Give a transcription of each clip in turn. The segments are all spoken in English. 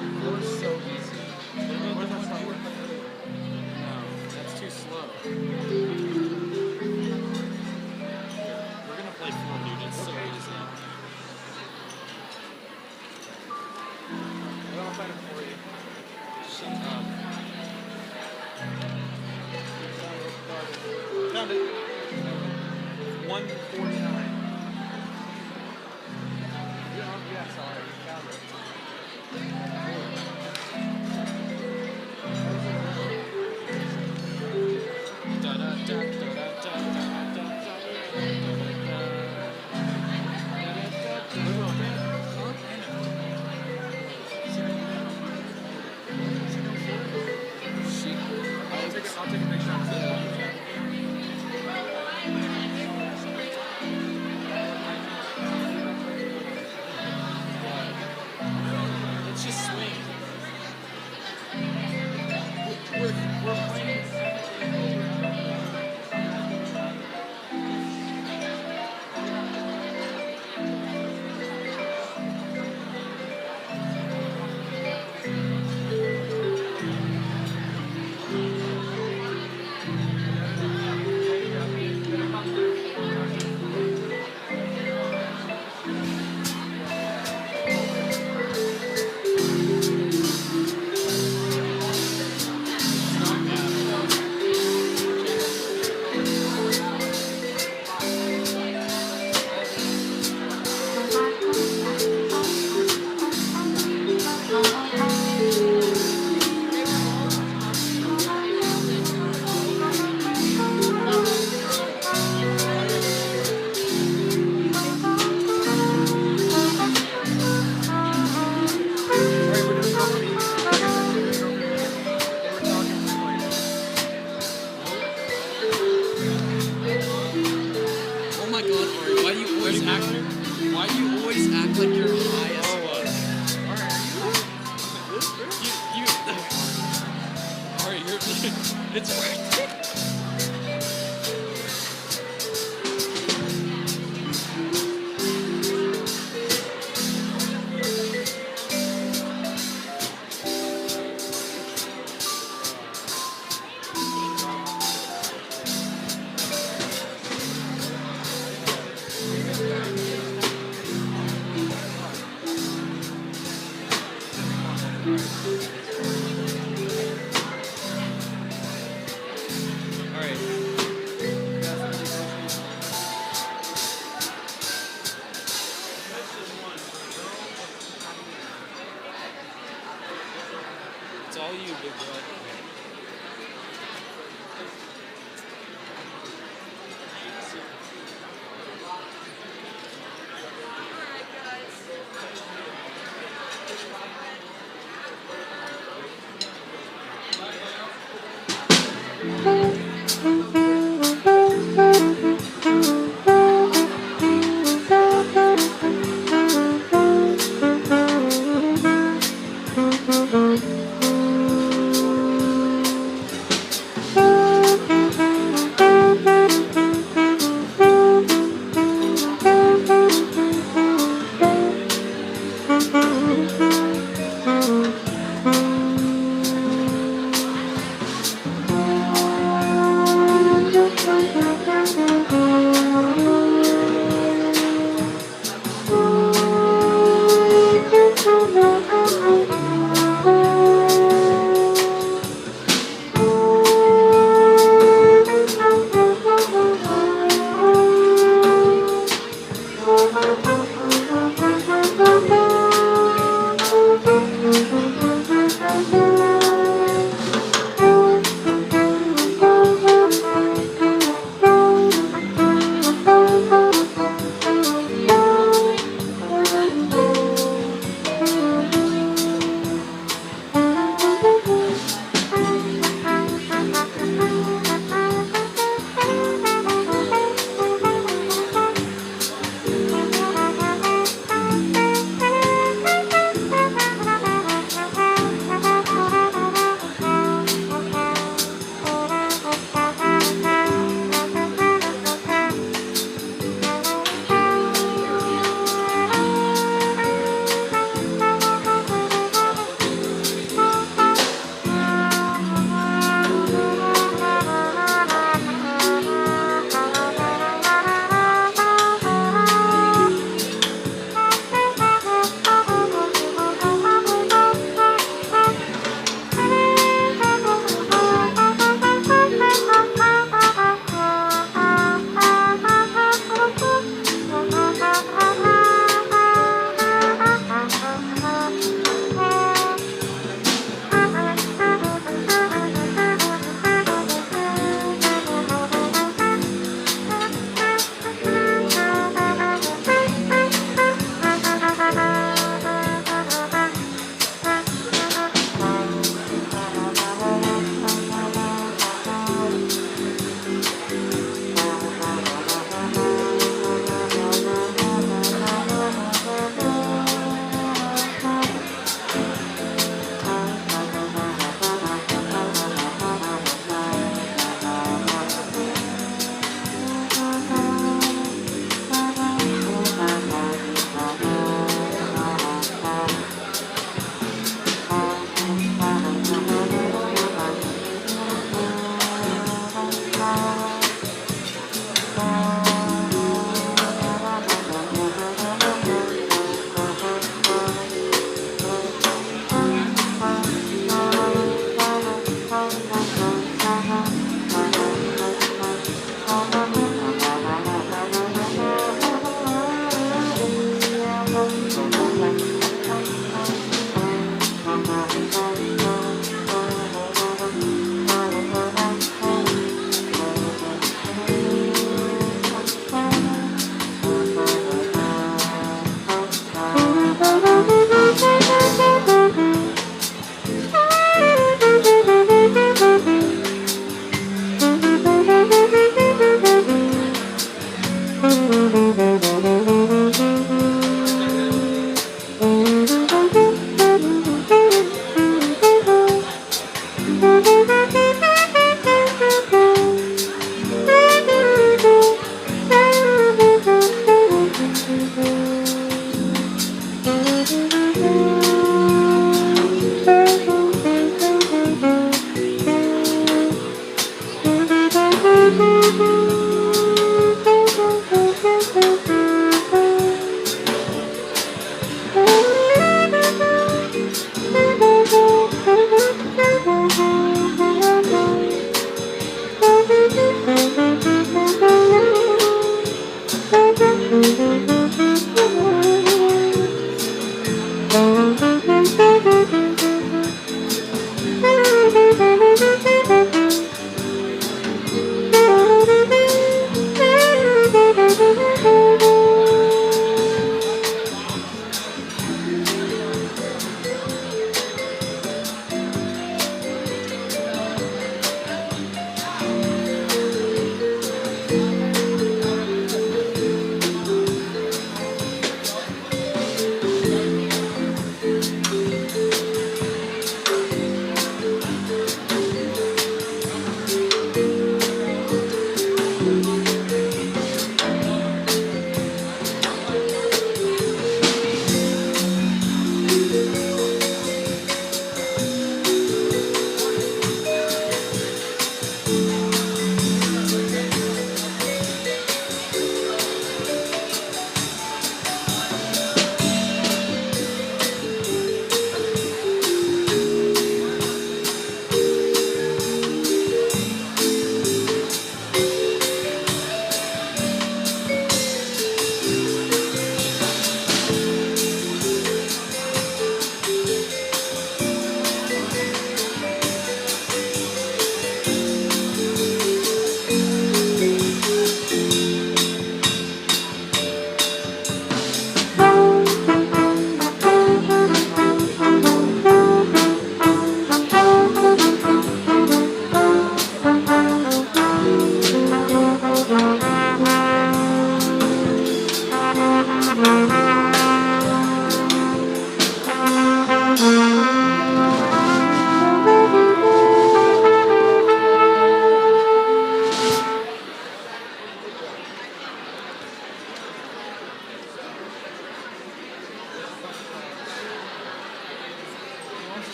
That was so easy. What if I stop working? No, that's too slow. We're gonna play 4, dude. It's so easy. I'll find it for you. Shut up. Found it. 149. Yeah, sorry. Found it. I'll take a picture of it. Let's just swing. We're playing. Oh my god, Ari, why do you always act like you're high as fuck? Ari, you're it's right there. It's all you, big bro.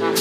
You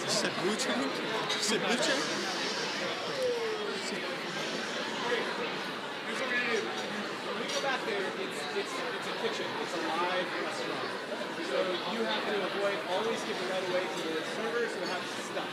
said blue check? You said blue check? Here's what we're gonna do. When we go back there, it's a kitchen. It's a live restaurant. So you have to avoid always giving right away to the servers who have stuff.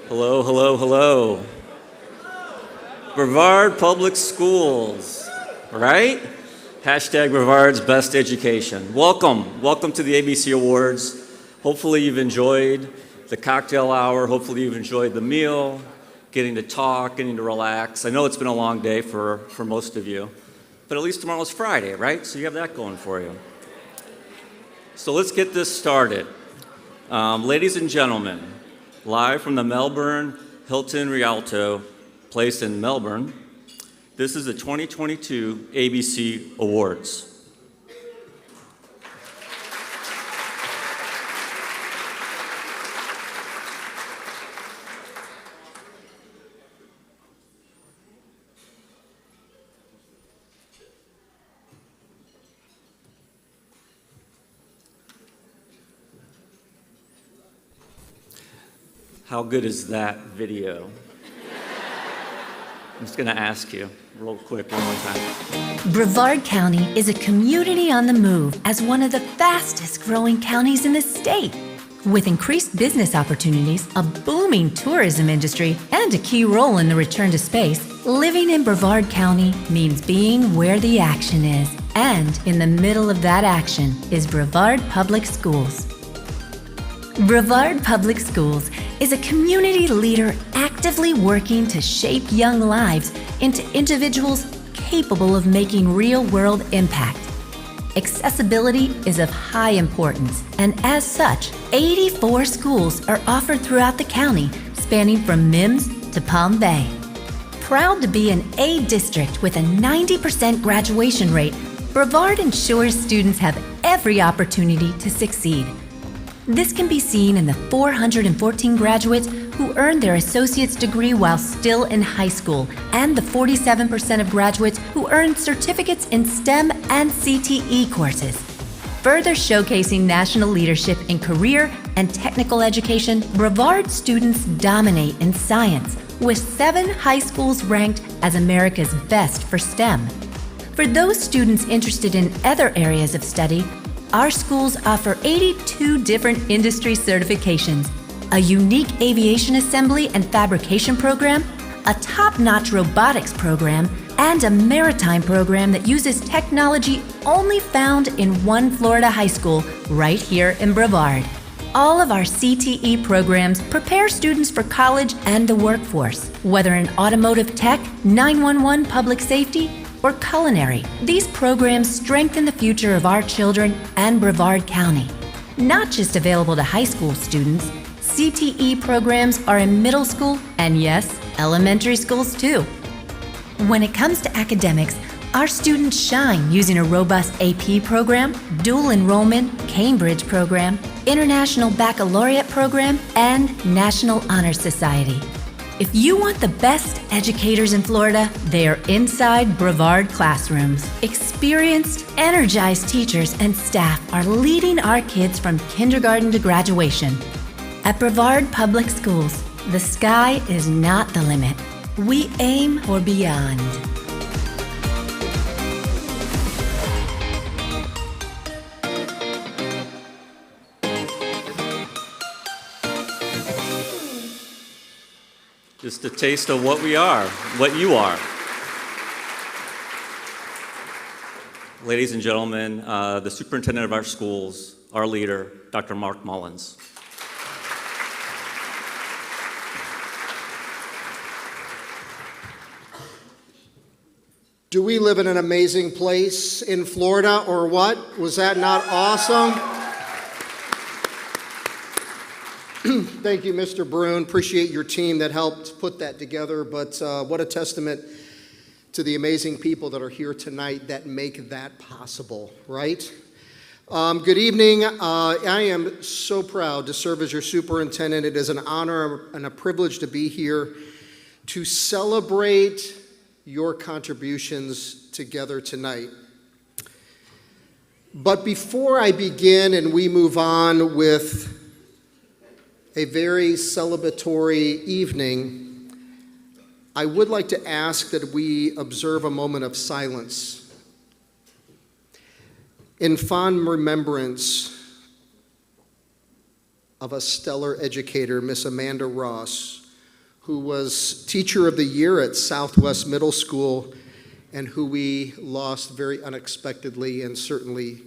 Hello, hello, hello. Brevard Public Schools, right? Hashtag Brevard's best education. Welcome, welcome to the ABC Awards. Hopefully you've enjoyed the cocktail hour. Hopefully you've enjoyed the meal, getting to talk, getting to relax. I know it's been a long day for most of you, but at least tomorrow's Friday, right? So you have that going for you. So let's get this started. Ladies and gentlemen, live from the Melbourne Hilton Rialto place in Melbourne, this is the 2022 ABC Awards. How good is that video? I'm just going to ask you real quick one more time. Brevard County is a community on the move as one of the fastest growing counties in the state. With increased business opportunities, a booming tourism industry, and a key role in the return to space, living in Brevard County means being where the action is. And in the middle of that action is Brevard Public Schools. Brevard Public Schools is a community leader actively working to shape young lives into individuals capable of making real-world impact. Accessibility is of high importance, and as such, 84 schools are offered throughout the county, spanning from Mims to Palm Bay. Proud to be an A district with a 90% graduation rate, Brevard ensures students have every opportunity to succeed. This can be seen in the 414 graduates who earned their associate's degree while still in high school, and the 47% of graduates who earned certificates in STEM and CTE courses. Further showcasing national leadership in career and technical education, Brevard students dominate in science, with 7 high schools ranked as America's best for STEM. For those students interested in other areas of study, our schools offer 82 different industry certifications, a unique aviation assembly and fabrication program, a top-notch robotics program, and a maritime program that uses technology only found in one Florida high school right here in Brevard. All of our CTE programs prepare students for college and the workforce, whether in automotive tech, 911 public safety, or culinary. These programs strengthen the future of our children and Brevard County. Not just available to high school students, CTE programs are in middle school and, yes, elementary schools too. When it comes to academics, our students shine using a robust AP program, dual enrollment, Cambridge program, International Baccalaureate program, and National Honor Society. If you want the best educators in Florida, they are inside Brevard classrooms. Experienced, energized teachers and staff are leading our kids from kindergarten to graduation. At Brevard Public Schools, the sky is not the limit. We aim for beyond. Just a taste of what we are, what you are. Ladies and gentlemen, the superintendent of our schools, our leader, Dr. Mark Mullins. Do we live in an amazing place in Florida or what? Was that not awesome? Thank you, Mr. Brune. Appreciate your team that helped put that together, but what a testament to the amazing people that are here tonight that make that possible, right? Good evening. I am so proud to serve as your superintendent. It is an honor and a privilege to be here to celebrate your contributions together tonight. But before I begin and we move on with a very celebratory evening, I would like to ask that we observe a moment of silence in fond remembrance of a stellar educator, Miss Amanda Ross, who was Teacher of the Year at Southwest Middle School and who we lost very unexpectedly and certainly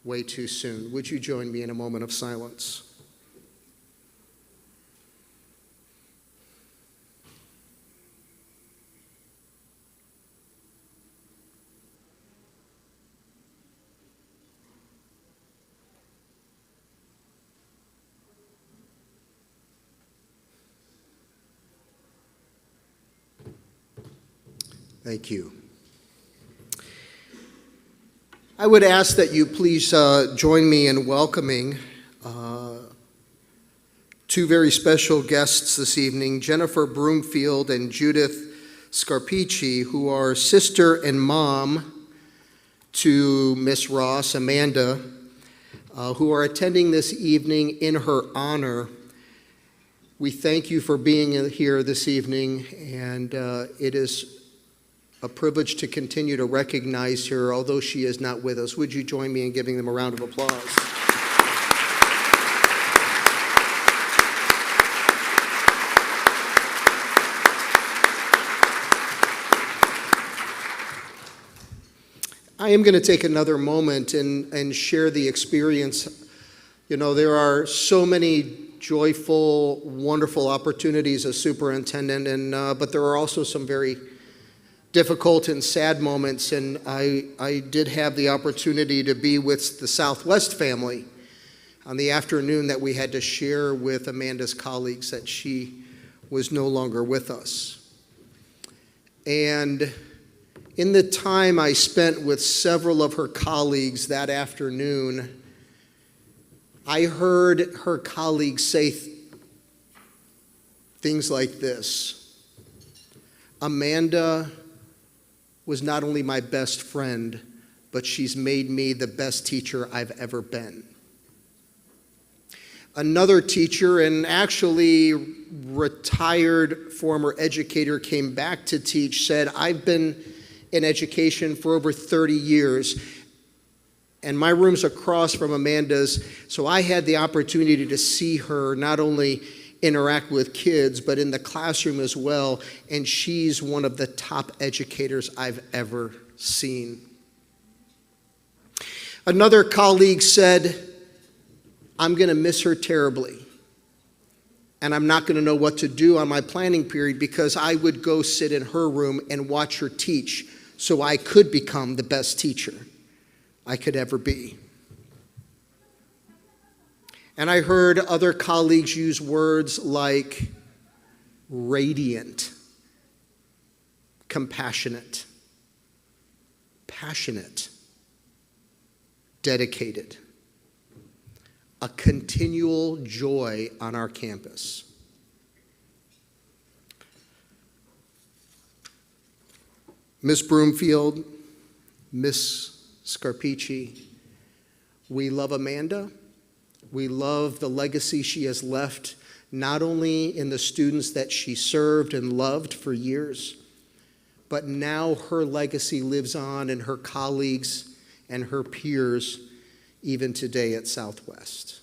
way too soon. Would you join me in a moment of silence? Thank you. I would ask that you please join me in welcoming two very special guests this evening, Jennifer Broomfield and Judith Scarpici, who are sister and mom to Miss Ross, Amanda, who are attending this evening in her honor. We thank you for being here this evening, and it is a privilege to continue to recognize her, although she is not with us. Would you join me in giving them a round of applause? I am going to take another moment and share the experience. You know, there are so many joyful, wonderful opportunities as superintendent, but there are also some very difficult and sad moments, and I did have the opportunity to be with the Southwest family on the afternoon that we had to share with Amanda's colleagues that she was no longer with us. And in the time I spent with several of her colleagues that afternoon, I heard her colleagues say things like this: Amanda was not only my best friend, but she's made me the best teacher I've ever been. Another teacher, and actually retired former educator, came back to teach, said, I've been in education for over 30 years, and my room's across from Amanda's, so I had the opportunity to see her not only interact with kids, but in the classroom as well, and she's one of the top educators I've ever seen. Another colleague said, I'm going to miss her terribly, and I'm not going to know what to do on my planning period because I would go sit in her room and watch her teach so I could become the best teacher I could ever be. And I heard other colleagues use words like radiant, compassionate, passionate, dedicated, a continual joy on our campus. Miss Broomfield, Miss Scarpici, we love Amanda. We love the legacy she has left, not only in the students that she served and loved for years, but now her legacy lives on in her colleagues and her peers even today at Southwest.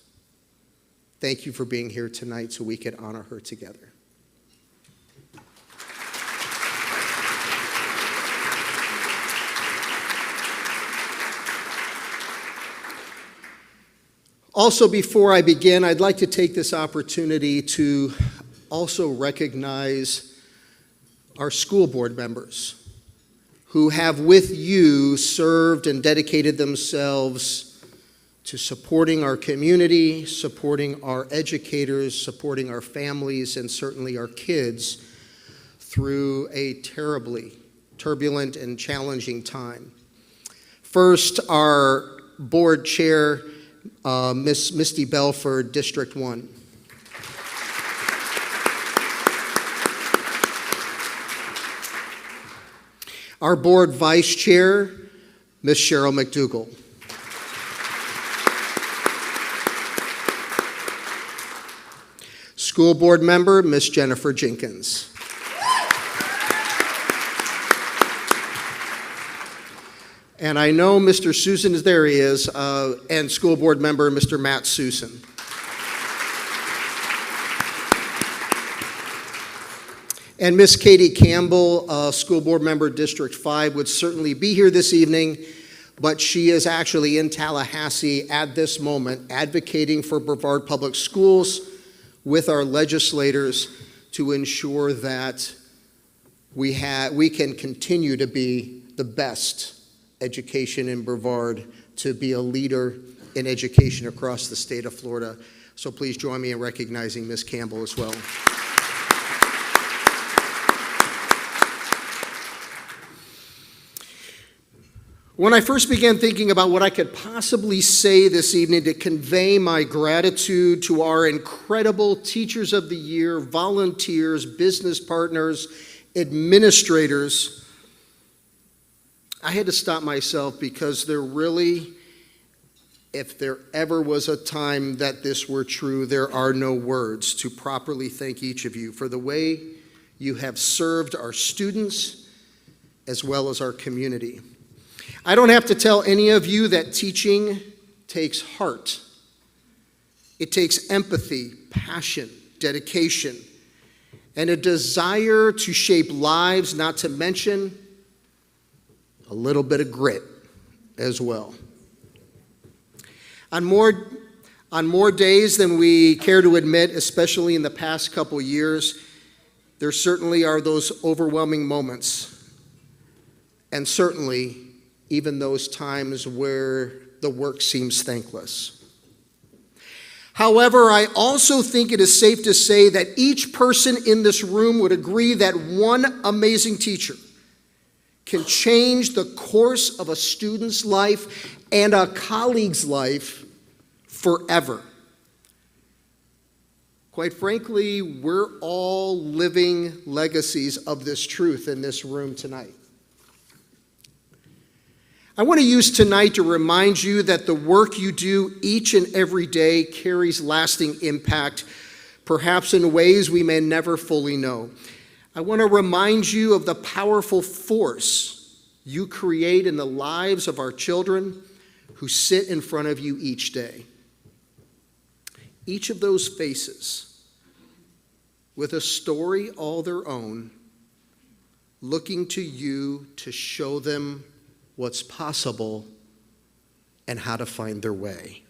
Thank you for being here tonight so we could honor her together. Also, before I begin, I'd like to take this opportunity to also recognize our school board members who have with you served and dedicated themselves to supporting our community, supporting our educators, supporting our families, and certainly our kids through a terribly turbulent and challenging time. First, our board chair, Miss Misty Belford, District 1. Our board vice chair, Miss Cheryl McDougall. School board member, Miss Jennifer Jenkins. And I know Mr. Susan is there, he is, and school board member, Mr. Matt Susan. And Miss Katie Campbell, School Board Member District 5, would certainly be here this evening, but she is actually in Tallahassee at this moment advocating for Brevard Public Schools with our legislators to ensure that we can continue to be the best education in Brevard, to be a leader in education across the state of Florida. So please join me in recognizing Ms. Campbell as well. When I first began thinking about what I could possibly say this evening to convey my gratitude to our incredible Teachers of the Year, volunteers, business partners, administrators, I had to stop myself, because there really, if there ever was a time that this were true, there are no words to properly thank each of you for the way you have served our students as well as our community. I don't have to tell any of you that teaching takes heart. It takes empathy, passion, dedication, and a desire to shape lives, not to mention a little bit of grit as well. On more days than we care to admit, especially in the past couple years, there certainly are those overwhelming moments, and certainly even those times where the work seems thankless. However, I also think it is safe to say that each person in this room would agree that one amazing teacher can change the course of a student's life and a colleague's life forever. Quite frankly, we're all living legacies of this truth in this room tonight. I want to use tonight to remind you that the work you do each and every day carries lasting impact, perhaps in ways we may never fully know. I want to remind you of the powerful force you create in the lives of our children who sit in front of you each day. Each of those faces, with a story all their own, looking to you to show them what's possible and how to find their way.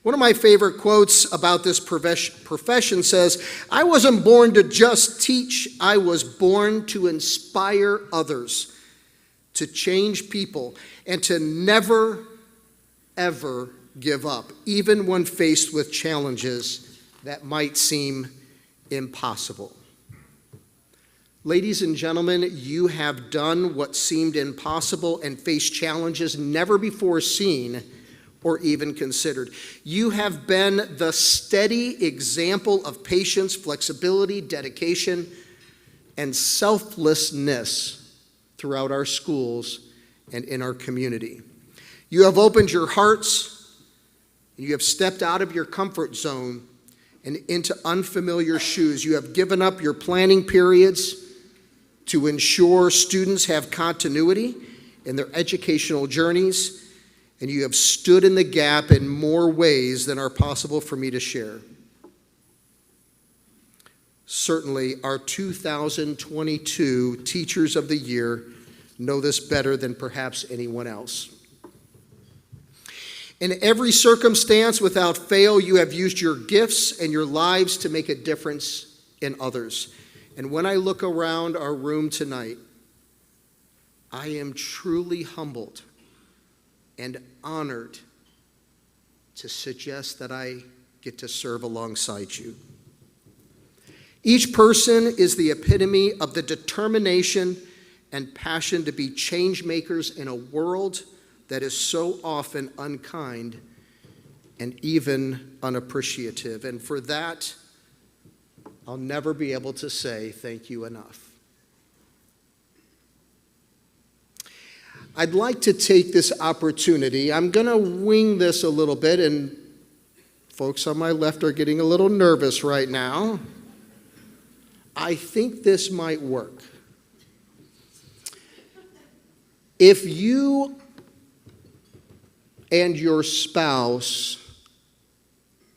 One of my favorite quotes about this profession says, "I wasn't born to just teach, I was born to inspire others, to change people, and to never, ever give up, even when faced with challenges that might seem impossible." Ladies and gentlemen, you have done what seemed impossible and faced challenges never before seen or even considered. You have been the steady example of patience, flexibility, dedication, and selflessness throughout our schools and in our community. You have opened your hearts, you have stepped out of your comfort zone and into unfamiliar shoes. You have given up your planning periods to ensure students have continuity in their educational journeys, and you have stood in the gap in more ways than are possible for me to share. Certainly, our 2022 Teachers of the Year know this better than perhaps anyone else. In every circumstance, without fail, you have used your gifts and your lives to make a difference in others. And when I look around our room tonight, I am truly humbled and honored to suggest that I get to serve alongside you. Each person is the epitome of the determination and passion to be change makers in a world that is so often unkind and even unappreciative. And for that, I'll never be able to say thank you enough. I'd like to take this opportunity. I'm going to wing this a little bit, and folks on my left are getting a little nervous right now. I think this might work. If you and your spouse,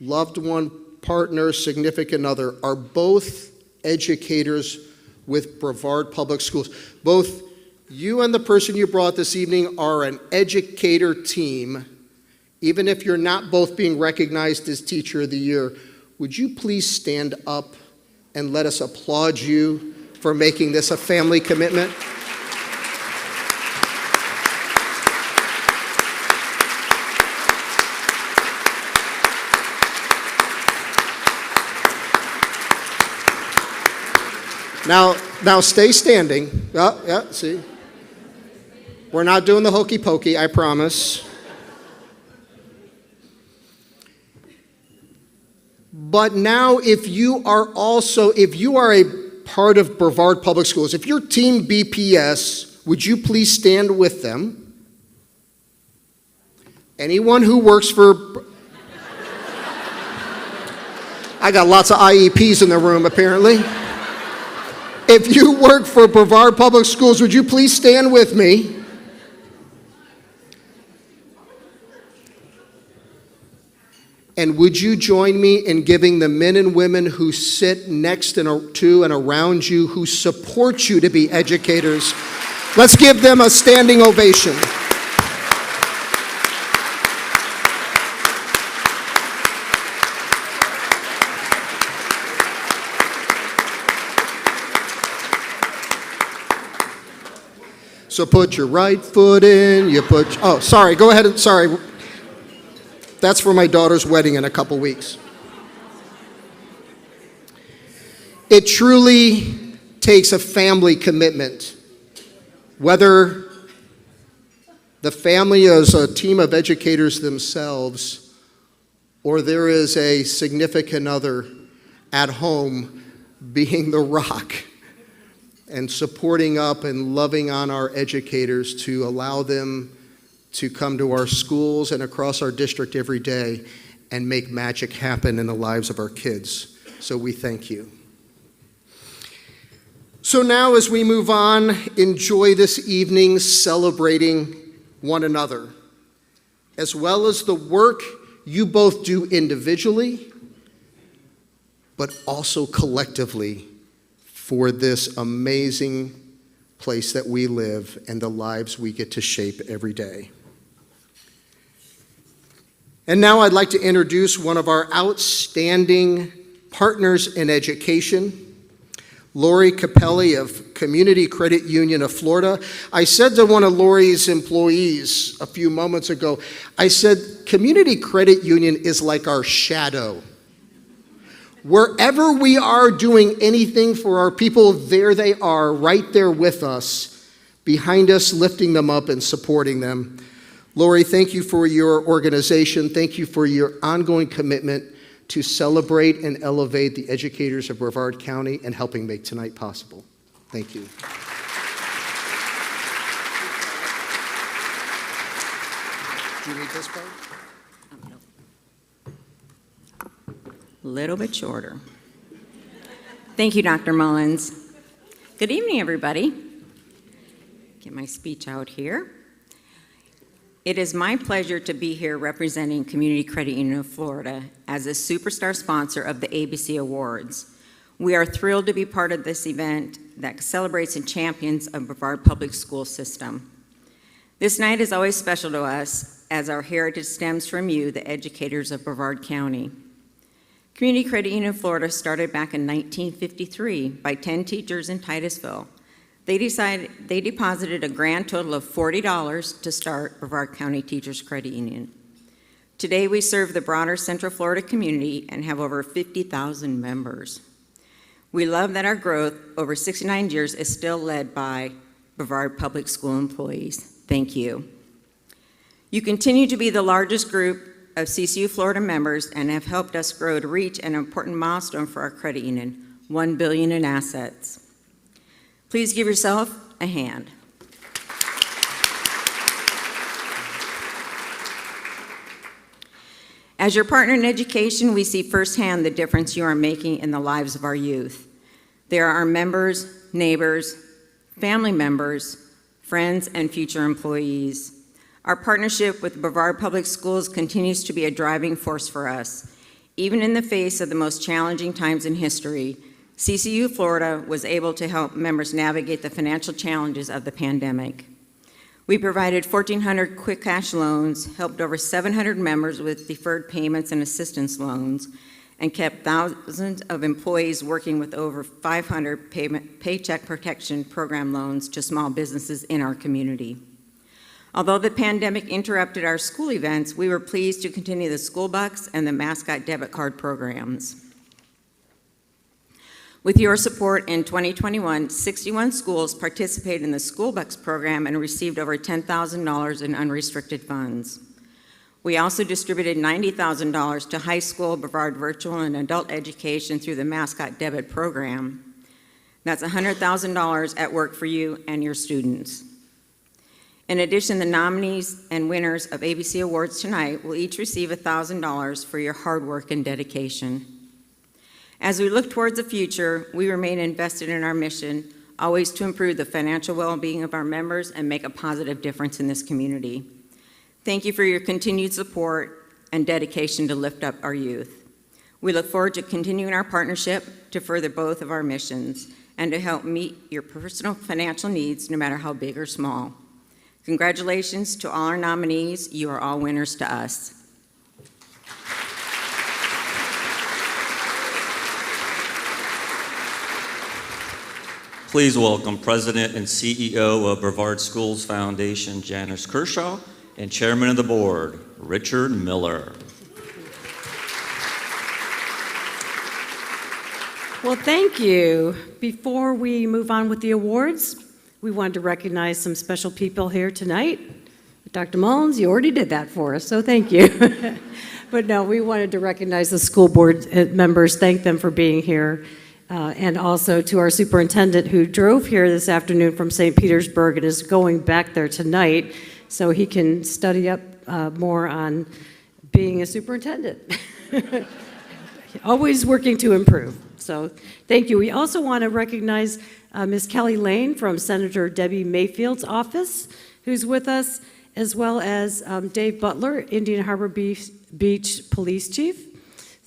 loved one, partner, significant other, are both educators with Brevard Public Schools. Both you and the person you brought this evening are an educator team. Even if you're not both being recognized as Teacher of the Year, would you please stand up and let us applaud you for making this a family commitment? Now stay standing. Yeah, see? We're not doing the hokey pokey, I promise. But now if you are a part of Brevard Public Schools, if you're Team BPS, would you please stand with them? Anyone who works for... I got lots of IEPs in the room, apparently. If you work for Brevard Public Schools, would you please stand with me? And would you join me in giving the men and women who sit next to and around you, who support you to be educators, let's give them a standing ovation. So put your right foot in, oh, sorry, go ahead, sorry. That's for my daughter's wedding in a couple weeks. It truly takes a family commitment. Whether the family is a team of educators themselves, or there is a significant other at home being the rock and supporting up and loving on our educators to allow them to come to our schools and across our district every day and make magic happen in the lives of our kids. So we thank you. So now as we move on, enjoy this evening celebrating one another, as well as the work you both do individually, but also collectively for this amazing place that we live and the lives we get to shape every day. And now I'd like to introduce one of our outstanding partners in education, Lori Capelli of Community Credit Union of Florida. I said to one of Lori's employees a few moments ago, I said, Community Credit Union is like our shadow. Wherever we are doing anything for our people, there they are, right there with us, behind us, lifting them up and supporting them. Lori, thank you for your organization. Thank you for your ongoing commitment to celebrate and elevate the educators of Brevard County and helping make tonight possible. Thank you. Do you need this part? Little bit shorter. Thank you, Dr. Mullins. Good evening, everybody. Get my speech out here. It is my pleasure to be here representing Community Credit Union of Florida as a superstar sponsor of the ABC Awards. We are thrilled to be part of this event that celebrates and champions a Brevard Public School system. This night is always special to us as our heritage stems from you, the educators of Brevard County. Community Credit Union of Florida started back in 1953 by 10 teachers in Titusville. They deposited a grand total of $40 to start Brevard County Teachers Credit Union. Today we serve the broader Central Florida community and have over 50,000 members. We love that our growth over 69 years is still led by Brevard Public School employees. Thank you. You continue to be the largest group of CCU Florida members and have helped us grow to reach an important milestone for our credit union, $1 billion in assets. Please give yourself a hand. As your partner in education, we see firsthand the difference you are making in the lives of our youth. They are our members, neighbors, family members, friends, and future employees. Our partnership with Brevard Public Schools continues to be a driving force for us. Even in the face of the most challenging times in history, CCU Florida was able to help members navigate the financial challenges of the pandemic. We provided 1,400 quick cash loans, helped over 700 members with deferred payments and assistance loans, and kept thousands of employees working with over 500 Paycheck Protection Program loans to small businesses in our community. Although the pandemic interrupted our school events, we were pleased to continue the school bucks and the mascot debit card programs. With your support in 2021, 61 schools participated in the School Bucks program and received over $10,000 in unrestricted funds. We also distributed $90,000 to high school, Brevard virtual, and adult education through the mascot debit program. That's $100,000 at work for you and your students. In addition, the nominees and winners of ABC Awards tonight will each receive $1,000 for your hard work and dedication. As we look towards the future, we remain invested in our mission, always to improve the financial well-being of our members and make a positive difference in this community. Thank you for your continued support and dedication to lift up our youth. We look forward to continuing our partnership to further both of our missions and to help meet your personal financial needs, no matter how big or small. Congratulations to all our nominees. You are all winners to us. Please welcome President and CEO of Brevard Schools Foundation, Janice Kershaw, and Chairman of the Board, Richard Miller. Well, thank you. Before we move on with the awards, we wanted to recognize some special people here tonight. Dr. Mullins, you already did that for us, so thank you. But no, we wanted to recognize the school board members, thank them for being here. And also to our superintendent who drove here this afternoon from St. Petersburg and is going back there tonight so he can study up more on being a superintendent. Always working to improve. So thank you. We also want to recognize Ms. Kelly Lane from Senator Debbie Mayfield's office, who's with us, as well as Dave Butler, Indian Harbor Beach Police Chief.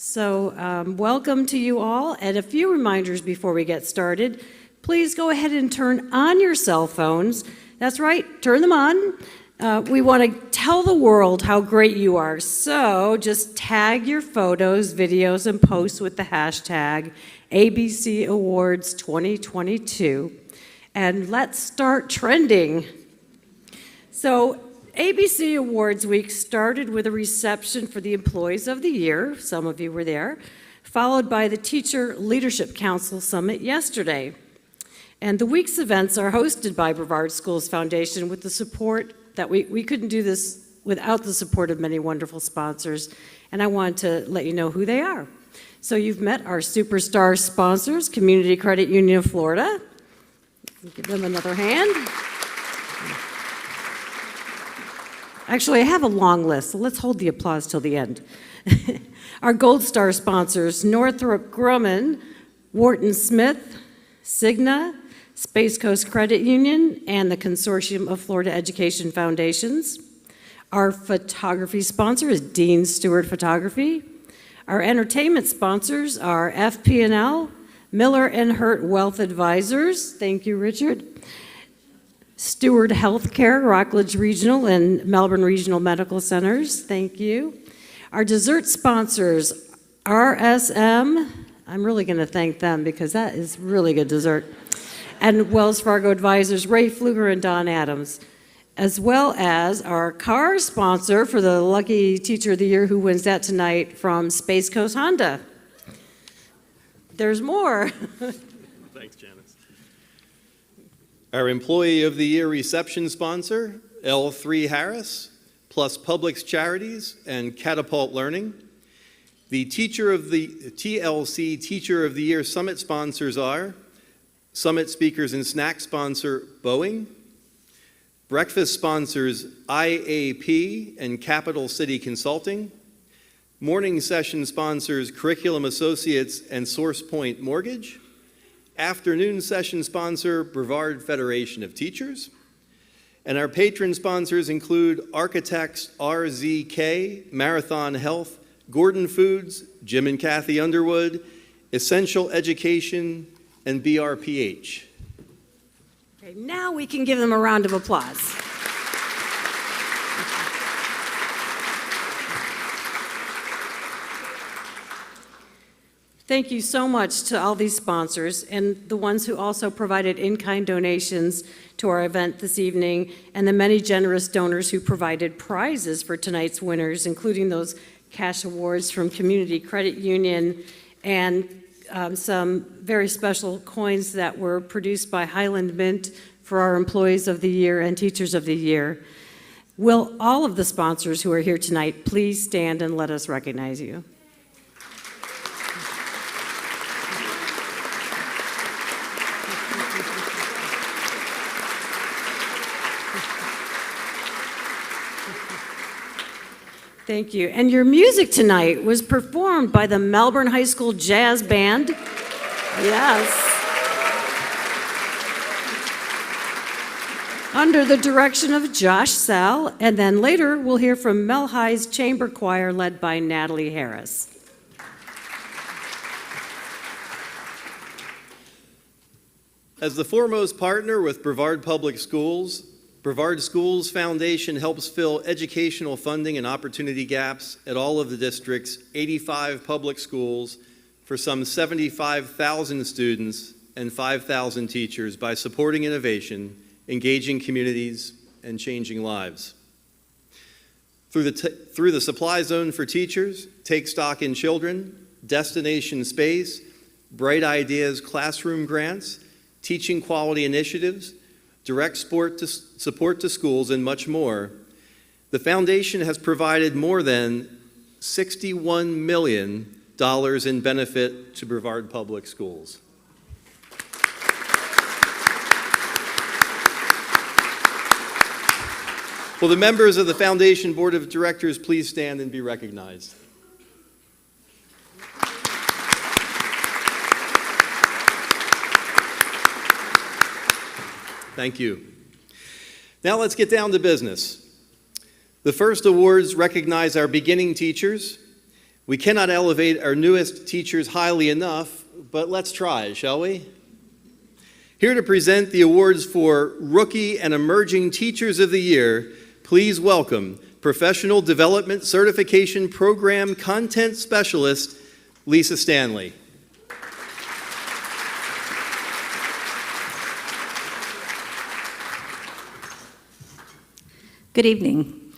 So welcome to you all, and a few reminders before we get started. Please go ahead and turn on your cell phones. That's right, turn them on. We want to tell the world how great you are, so just tag your photos, videos, and posts with the hashtag ABC Awards 2022, and let's start trending. So ABC Awards Week started with a reception for the Employees of the Year, some of you were there, followed by the Teacher Leadership Council Summit yesterday. And the week's events are hosted by Brevard Schools Foundation with the support that we couldn't do this without the support of many wonderful sponsors, and I want to let you know who they are. So you've met our superstar sponsors, Community Credit Union of Florida. Give them another hand. Actually, I have a long list, so let's hold the applause till the end. Our Gold Star sponsors, Northrop Grumman, Wharton Smith, Cigna, Space Coast Credit Union, and the Consortium of Florida Education Foundations. Our photography sponsor is Dean Stewart Photography. Our entertainment sponsors are FP&L, Miller and Hurt Wealth Advisors. Thank you, Richard. Steward Healthcare, Rockledge Regional and Melbourne Regional Medical Centers, thank you. Our dessert sponsors, RSM, I'm really going to thank them because that is really good dessert, and Wells Fargo Advisors, Ray Pfluger and Don Adams, as well as our car sponsor for the lucky Teacher of the Year who wins that tonight from Space Coast Honda. There's more. Thanks, Janice. Our Employee of the Year reception sponsor, L3 Harris, plus Publix Charities and Catapult Learning. The TLC Teacher of the Year Summit sponsors are Summit Speakers and Snack sponsor Boeing, breakfast sponsors IAP and Capital City Consulting, morning session sponsors Curriculum Associates and SourcePoint Mortgage, afternoon session sponsor Brevard Federation of Teachers, and our patron sponsors include Architects RZK, Marathon Health, Gordon Foods, Jim and Kathy Underwood, Essential Education, and BRPH. Okay, now we can give them a round of applause. Thank you so much to all these sponsors and the ones who also provided in-kind donations to our event this evening, and the many generous donors who provided prizes for tonight's winners, including those cash awards from Community Credit Union and some very special coins that were produced by Highland Mint for our Employees of the Year and Teachers of the Year. Will all of the sponsors who are here tonight please stand and let us recognize you? Thank you. And your music tonight was performed by the Melbourne High School Jazz Band. Yes. Under the direction of Josh Sell, and then later we'll hear from Mel High's Chamber Choir led by Natalie Harris. As the foremost partner with Brevard Public Schools, Brevard Schools Foundation helps fill educational funding and opportunity gaps at all of the district's 85 public schools for some 75,000 students and 5,000 teachers by supporting innovation, engaging communities, and changing lives. Through the Supply Zone for Teachers, Take Stock in Children, Destination Space, Bright Ideas Classroom Grants, Teaching Quality Initiatives, direct support to schools, and much more, the foundation has provided more than $61 million in benefit to Brevard Public Schools. Will the members of the Foundation Board of Directors please stand and be recognized? Thank you. Now let's get down to business. The first awards recognize our beginning teachers. We cannot elevate our newest teachers highly enough, but let's try, shall we? Here to present the awards for Rookie and Emerging Teachers of the Year, please welcome Professional Development Certification Program Content Specialist, Lisa Stanley. Good evening.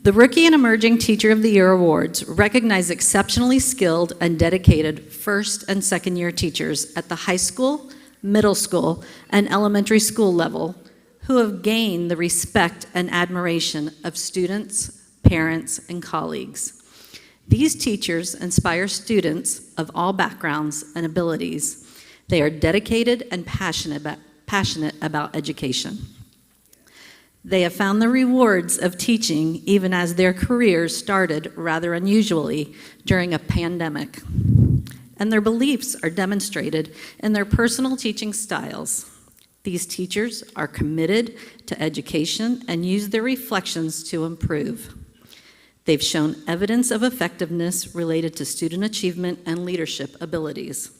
The Rookie and Emerging Teacher of the Year Awards recognize exceptionally skilled and dedicated first and second year teachers at the high school, middle school, and elementary school level who have gained the respect and admiration of students, parents, and colleagues. These teachers inspire students of all backgrounds and abilities. They are dedicated and passionate about education. They have found the rewards of teaching even as their careers started rather unusually during a pandemic. And their beliefs are demonstrated in their personal teaching styles. These teachers are committed to education and use their reflections to improve. They've shown evidence of effectiveness related to student achievement and leadership abilities.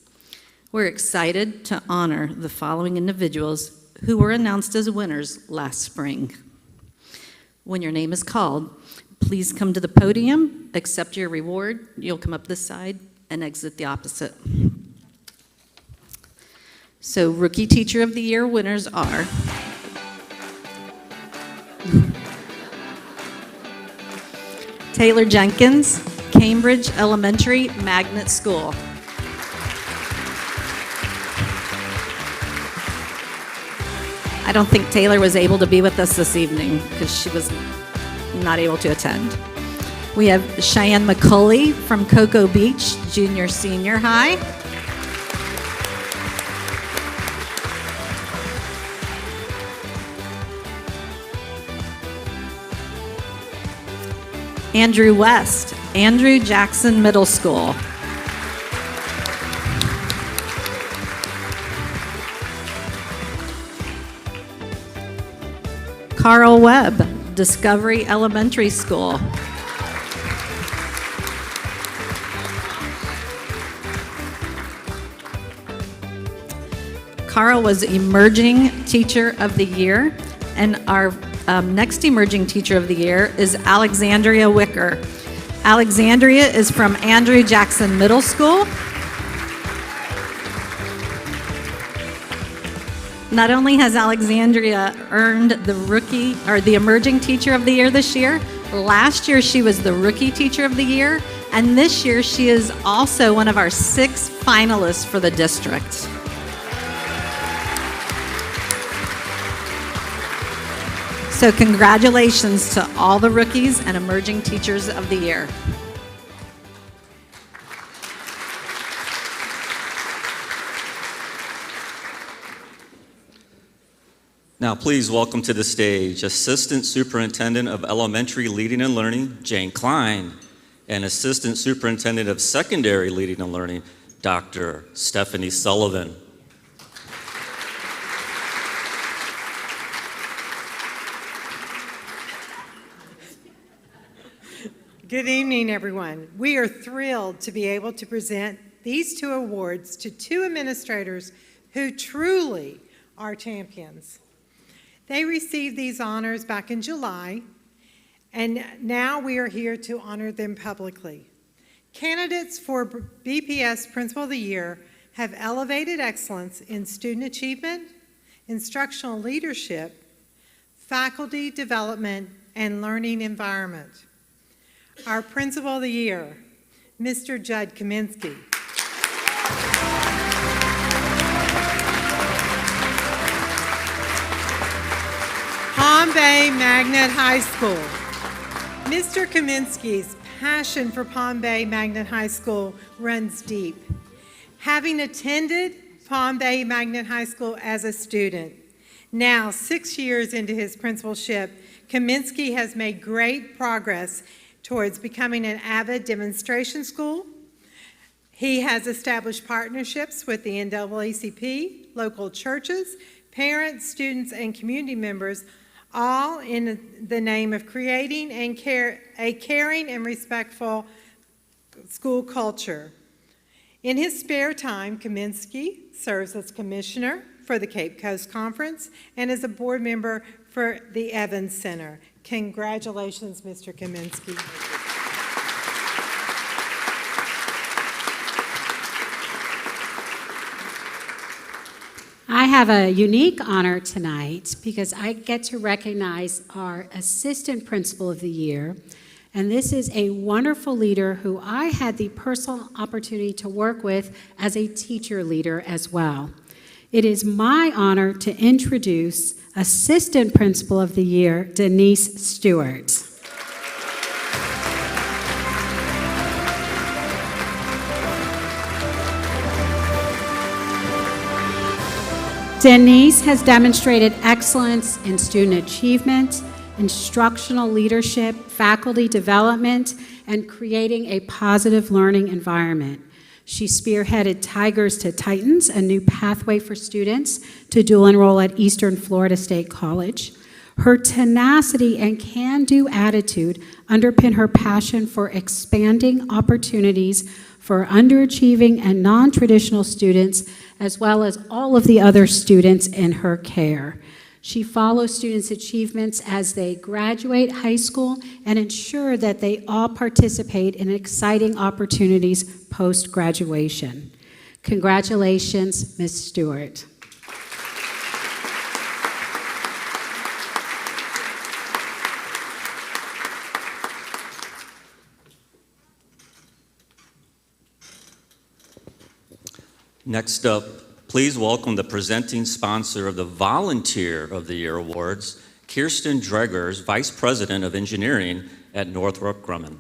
We're excited to honor the following individuals who were announced as winners last spring. When your name is called, please come to the podium, accept your reward. You'll come up this side and exit the opposite. So, Rookie Teacher of the Year winners are Taylor Jenkins, Cambridge Elementary Magnet School. I don't think Taylor was able to be with us this evening because she was not able to attend. We have Cheyenne McCulley from Cocoa Beach Junior Senior High. Andrew West, Andrew Jackson Middle School. Carl Webb, Discovery Elementary School. Carl was Emerging Teacher of the Year, and our next Emerging Teacher of the Year is Alexandria Wicker. Alexandria is from Andrew Jackson Middle School. Not only has Alexandria earned the Emerging Teacher of the Year this year, last year she was the Rookie Teacher of the Year, and this year she is also one of our 6 finalists for the district. So congratulations to all the rookies and Emerging Teachers of the Year. Now, please welcome to the stage Assistant Superintendent of Elementary Leading and Learning, Jane Klein, and Assistant Superintendent of Secondary Leading and Learning, Dr. Stephanie Sullivan. Good evening, everyone. We are thrilled to be able to present these 2 awards to 2 administrators who truly are champions. They received these honors back in July, and now we are here to honor them publicly. Candidates for BPS Principal of the Year have elevated excellence in student achievement, instructional leadership, faculty development, and learning environment. Our Principal of the Year, Mr. Judd Kaminsky. Palm Bay Magnet High School. Mr. Kaminsky's passion for Palm Bay Magnet High School runs deep. Having attended Palm Bay Magnet High School as a student, now 6 years into his principalship, Kaminsky has made great progress towards becoming an avid demonstration school. He has established partnerships with the NAACP, local churches, parents, students, and community members, all in the name of creating a caring and respectful school culture. In his spare time, Kaminsky serves as commissioner for the Cape Coast Conference and as a board member for the Evans Center. Congratulations, Mr. Kaminsky. I have a unique honor tonight because I get to recognize our Assistant Principal of the Year, and this is a wonderful leader who I had the personal opportunity to work with as a teacher leader as well. It is my honor to introduce Assistant Principal of the Year, Denise Stewart. Denise has demonstrated excellence in student achievement, instructional leadership, faculty development, and creating a positive learning environment. She spearheaded Tigers to Titans, a new pathway for students to dual enroll at Eastern Florida State College. Her tenacity and can-do attitude underpin her passion for expanding opportunities for underachieving and non-traditional students, as well as all of the other students in her care. She follows students' achievements as they graduate high school and ensure that they all participate in exciting opportunities post-graduation. Congratulations, Ms. Stewart. Next up, please welcome the presenting sponsor of the Volunteer of the Year Awards, Kirsten Dreggers, Vice President of Engineering at Northrop Grumman.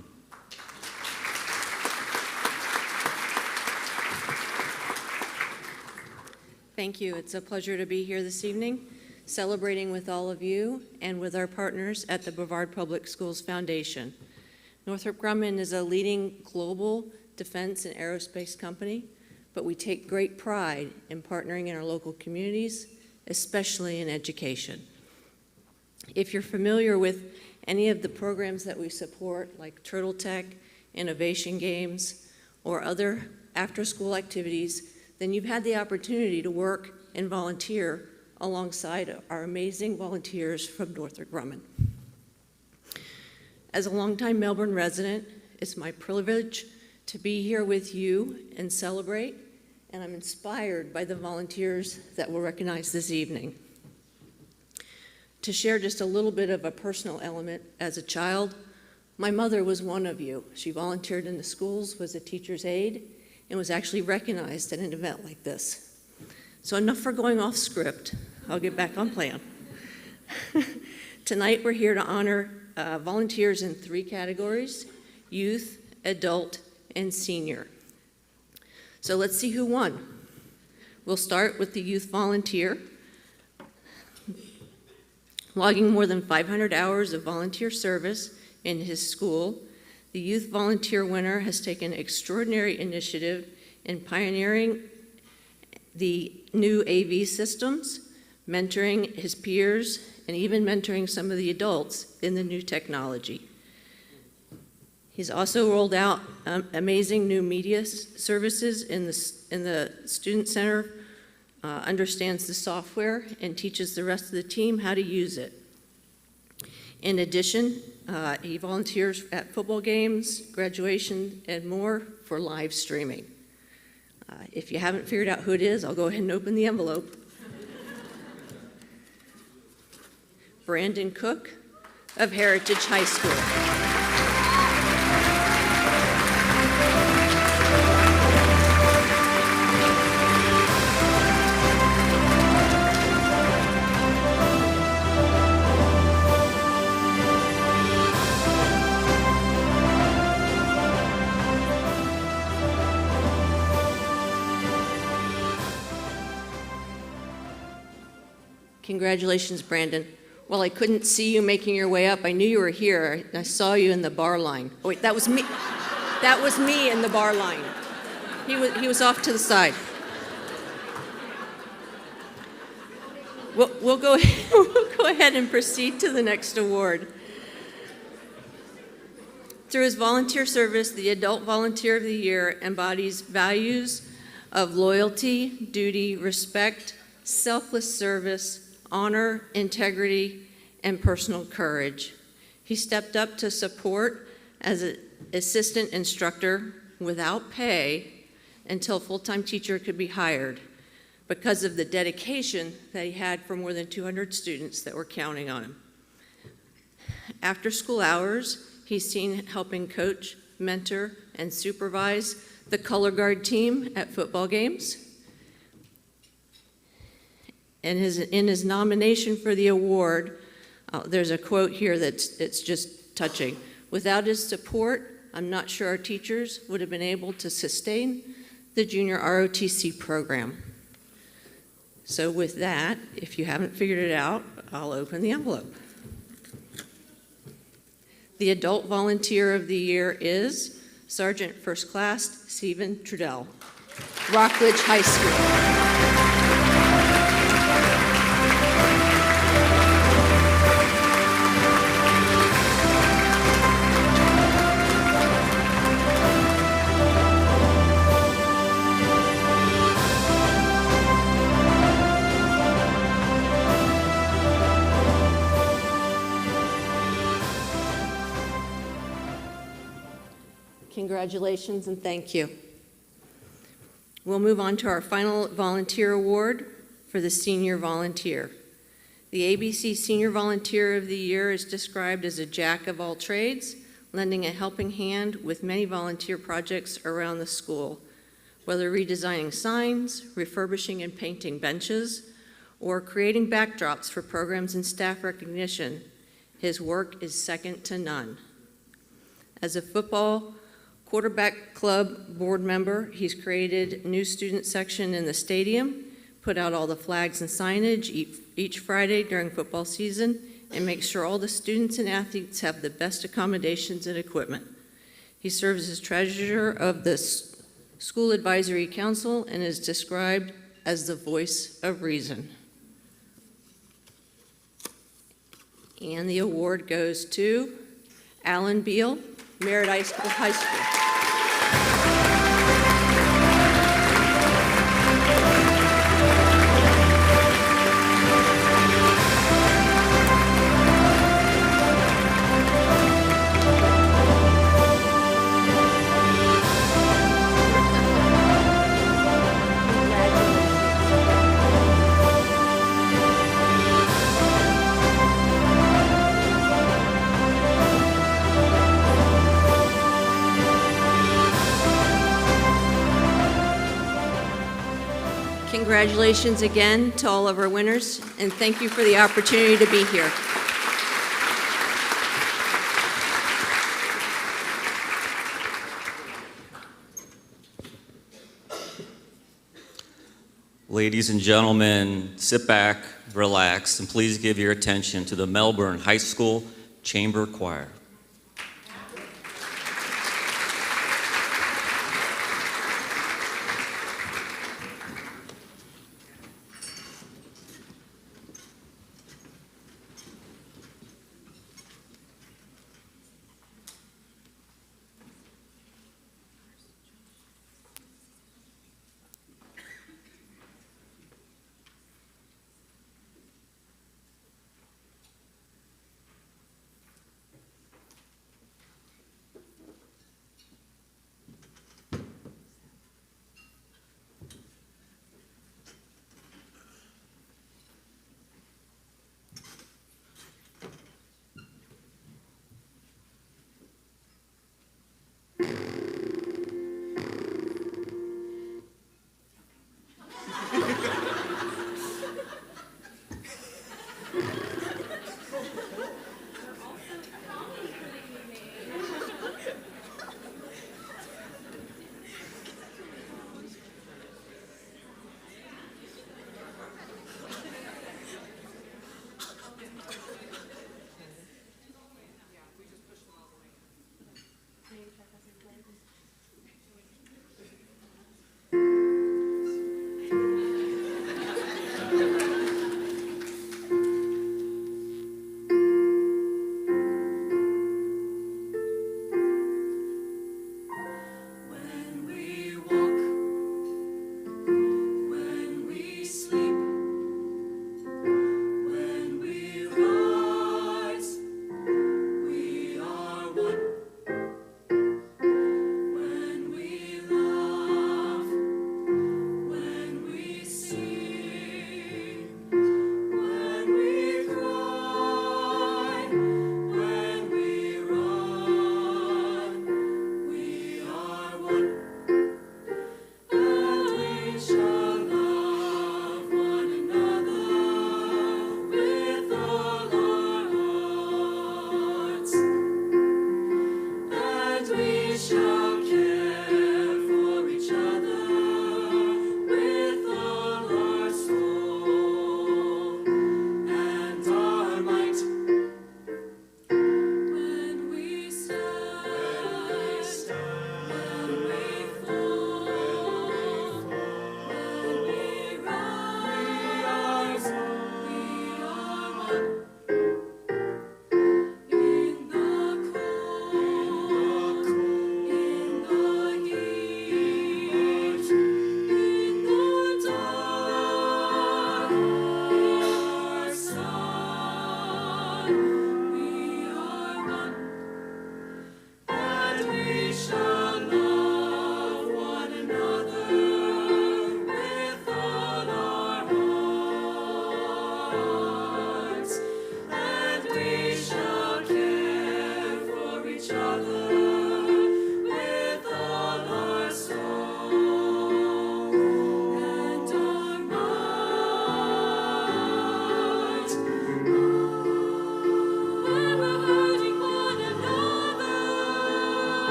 Thank you. It's a pleasure to be here this evening, celebrating with all of you and with our partners at the Brevard Public Schools Foundation. Northrop Grumman is a leading global defense and aerospace company, but we take great pride in partnering in our local communities, especially in education. If you're familiar with any of the programs that we support, like Turtle Tech, Innovation Games, or other after-school activities, then you've had the opportunity to work and volunteer alongside our amazing volunteers from Northrop Grumman. As a longtime Melbourne resident, it's my privilege to be here with you and celebrate, and I'm inspired by the volunteers that we'll recognize this evening. To share just a little bit of a personal element, as a child, my mother was one of you. She volunteered in the schools, was a teacher's aide, and was actually recognized at an event like this. So enough for going off script. I'll get back on plan. Tonight we're here to honor volunteers in 3 categories: youth, adult, and senior. So let's see who won. We'll start with the youth volunteer. Logging more than 500 hours of volunteer service in his school, the youth volunteer winner has taken extraordinary initiative in pioneering the new AV systems, mentoring his peers, and even mentoring some of the adults in the new technology. He's also rolled out amazing new media services in the Student Center, understands the software, and teaches the rest of the team how to use it. In addition, he volunteers at football games, graduation, and more for live streaming. If you haven't figured out who it is, I'll go ahead and open the envelope. Brandon Cook of Heritage High School. Congratulations, Brandon. While I couldn't see you making your way up, I knew you were here. I saw you in the bar line. Oh, wait, that was me. That was me in the bar line. He was off to the side. We'll go ahead and proceed to the next award. Through his volunteer service, the Adult Volunteer of the Year embodies values of loyalty, duty, respect, selfless service, honor, integrity, and personal courage. He stepped up to support as an assistant instructor without pay until full-time teacher could be hired because of the dedication that he had for more than 200 students that were counting on him. After school hours, he's seen helping coach, mentor, and supervise the color guard team at football games. And in his nomination for the award, there's a quote here it's just touching. Without his support, I'm not sure our teachers would have been able to sustain the junior ROTC program. So with that, if you haven't figured it out, I'll open the envelope. The Adult Volunteer of the Year is Sergeant First Class Stephen Trudell, Rockledge High School. Congratulations and thank you. We'll move on to our final volunteer award for the Senior Volunteer. The ABC Senior Volunteer of the Year is described as a jack of all trades, lending a helping hand with many volunteer projects around the school, whether redesigning signs, refurbishing and painting benches, or creating backdrops for programs and staff recognition. His work is second to none. As a football quarterback club board member, he's created a new student section in the stadium, put out all the flags and signage each Friday during football season, and makes sure all the students and athletes have the best accommodations and equipment. He serves as treasurer of the School Advisory Council and is described as the voice of reason. And the award goes to Alan Beal, Merritt High School. Congratulations again to all of our winners, and thank you for the opportunity to be here. Ladies and gentlemen, sit back, relax, and please give your attention to the Melbourne High School Chamber Choir.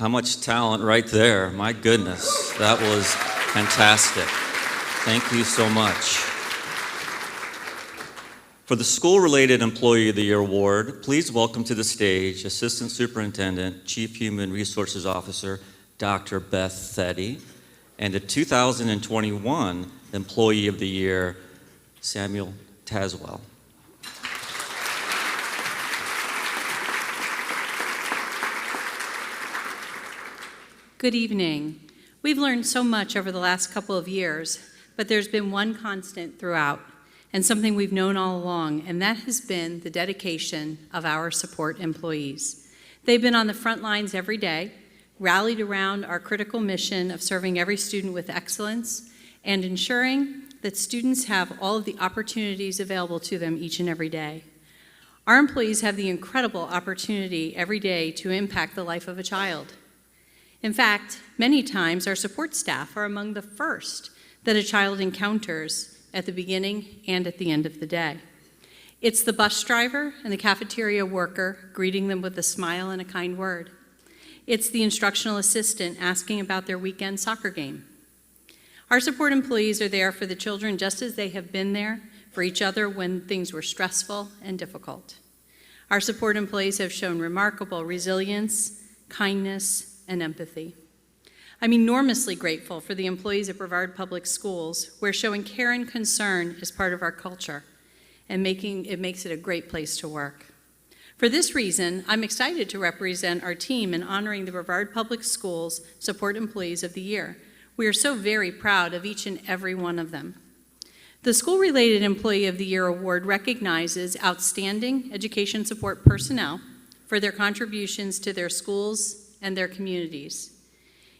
How much talent right there. My goodness, that was fantastic. Thank you so much. For the School-Related Employee of the Year Award, please welcome to the stage Assistant Superintendent, Chief Human Resources Officer, Dr. Beth Theddy, and the 2021 Employee of the Year, Samuel Tazwell. Good evening. We've learned so much over the last couple of years, but there's been one constant throughout, and something we've known all along, and that has been the dedication of our support employees. They've been on the front lines every day, rallied around our critical mission of serving every student with excellence and ensuring that students have all of the opportunities available to them each and every day. Our employees have the incredible opportunity every day to impact the life of a child. In fact, many times our support staff are among the first that a child encounters at the beginning and at the end of the day. It's the bus driver and the cafeteria worker greeting them with a smile and a kind word. It's the instructional assistant asking about their weekend soccer game. Our support employees are there for the children just as they have been there for each other when things were stressful and difficult. Our support employees have shown remarkable resilience, kindness, and empathy. I'm enormously grateful for the employees at Brevard Public Schools, where showing care and concern is part of our culture, and it makes it a great place to work. For this reason, I'm excited to represent our team in honoring the Brevard Public Schools Support Employees of the Year. We are so very proud of each and every one of them. The School-Related Employee of the Year Award recognizes outstanding education support personnel for their contributions to their schools and their communities.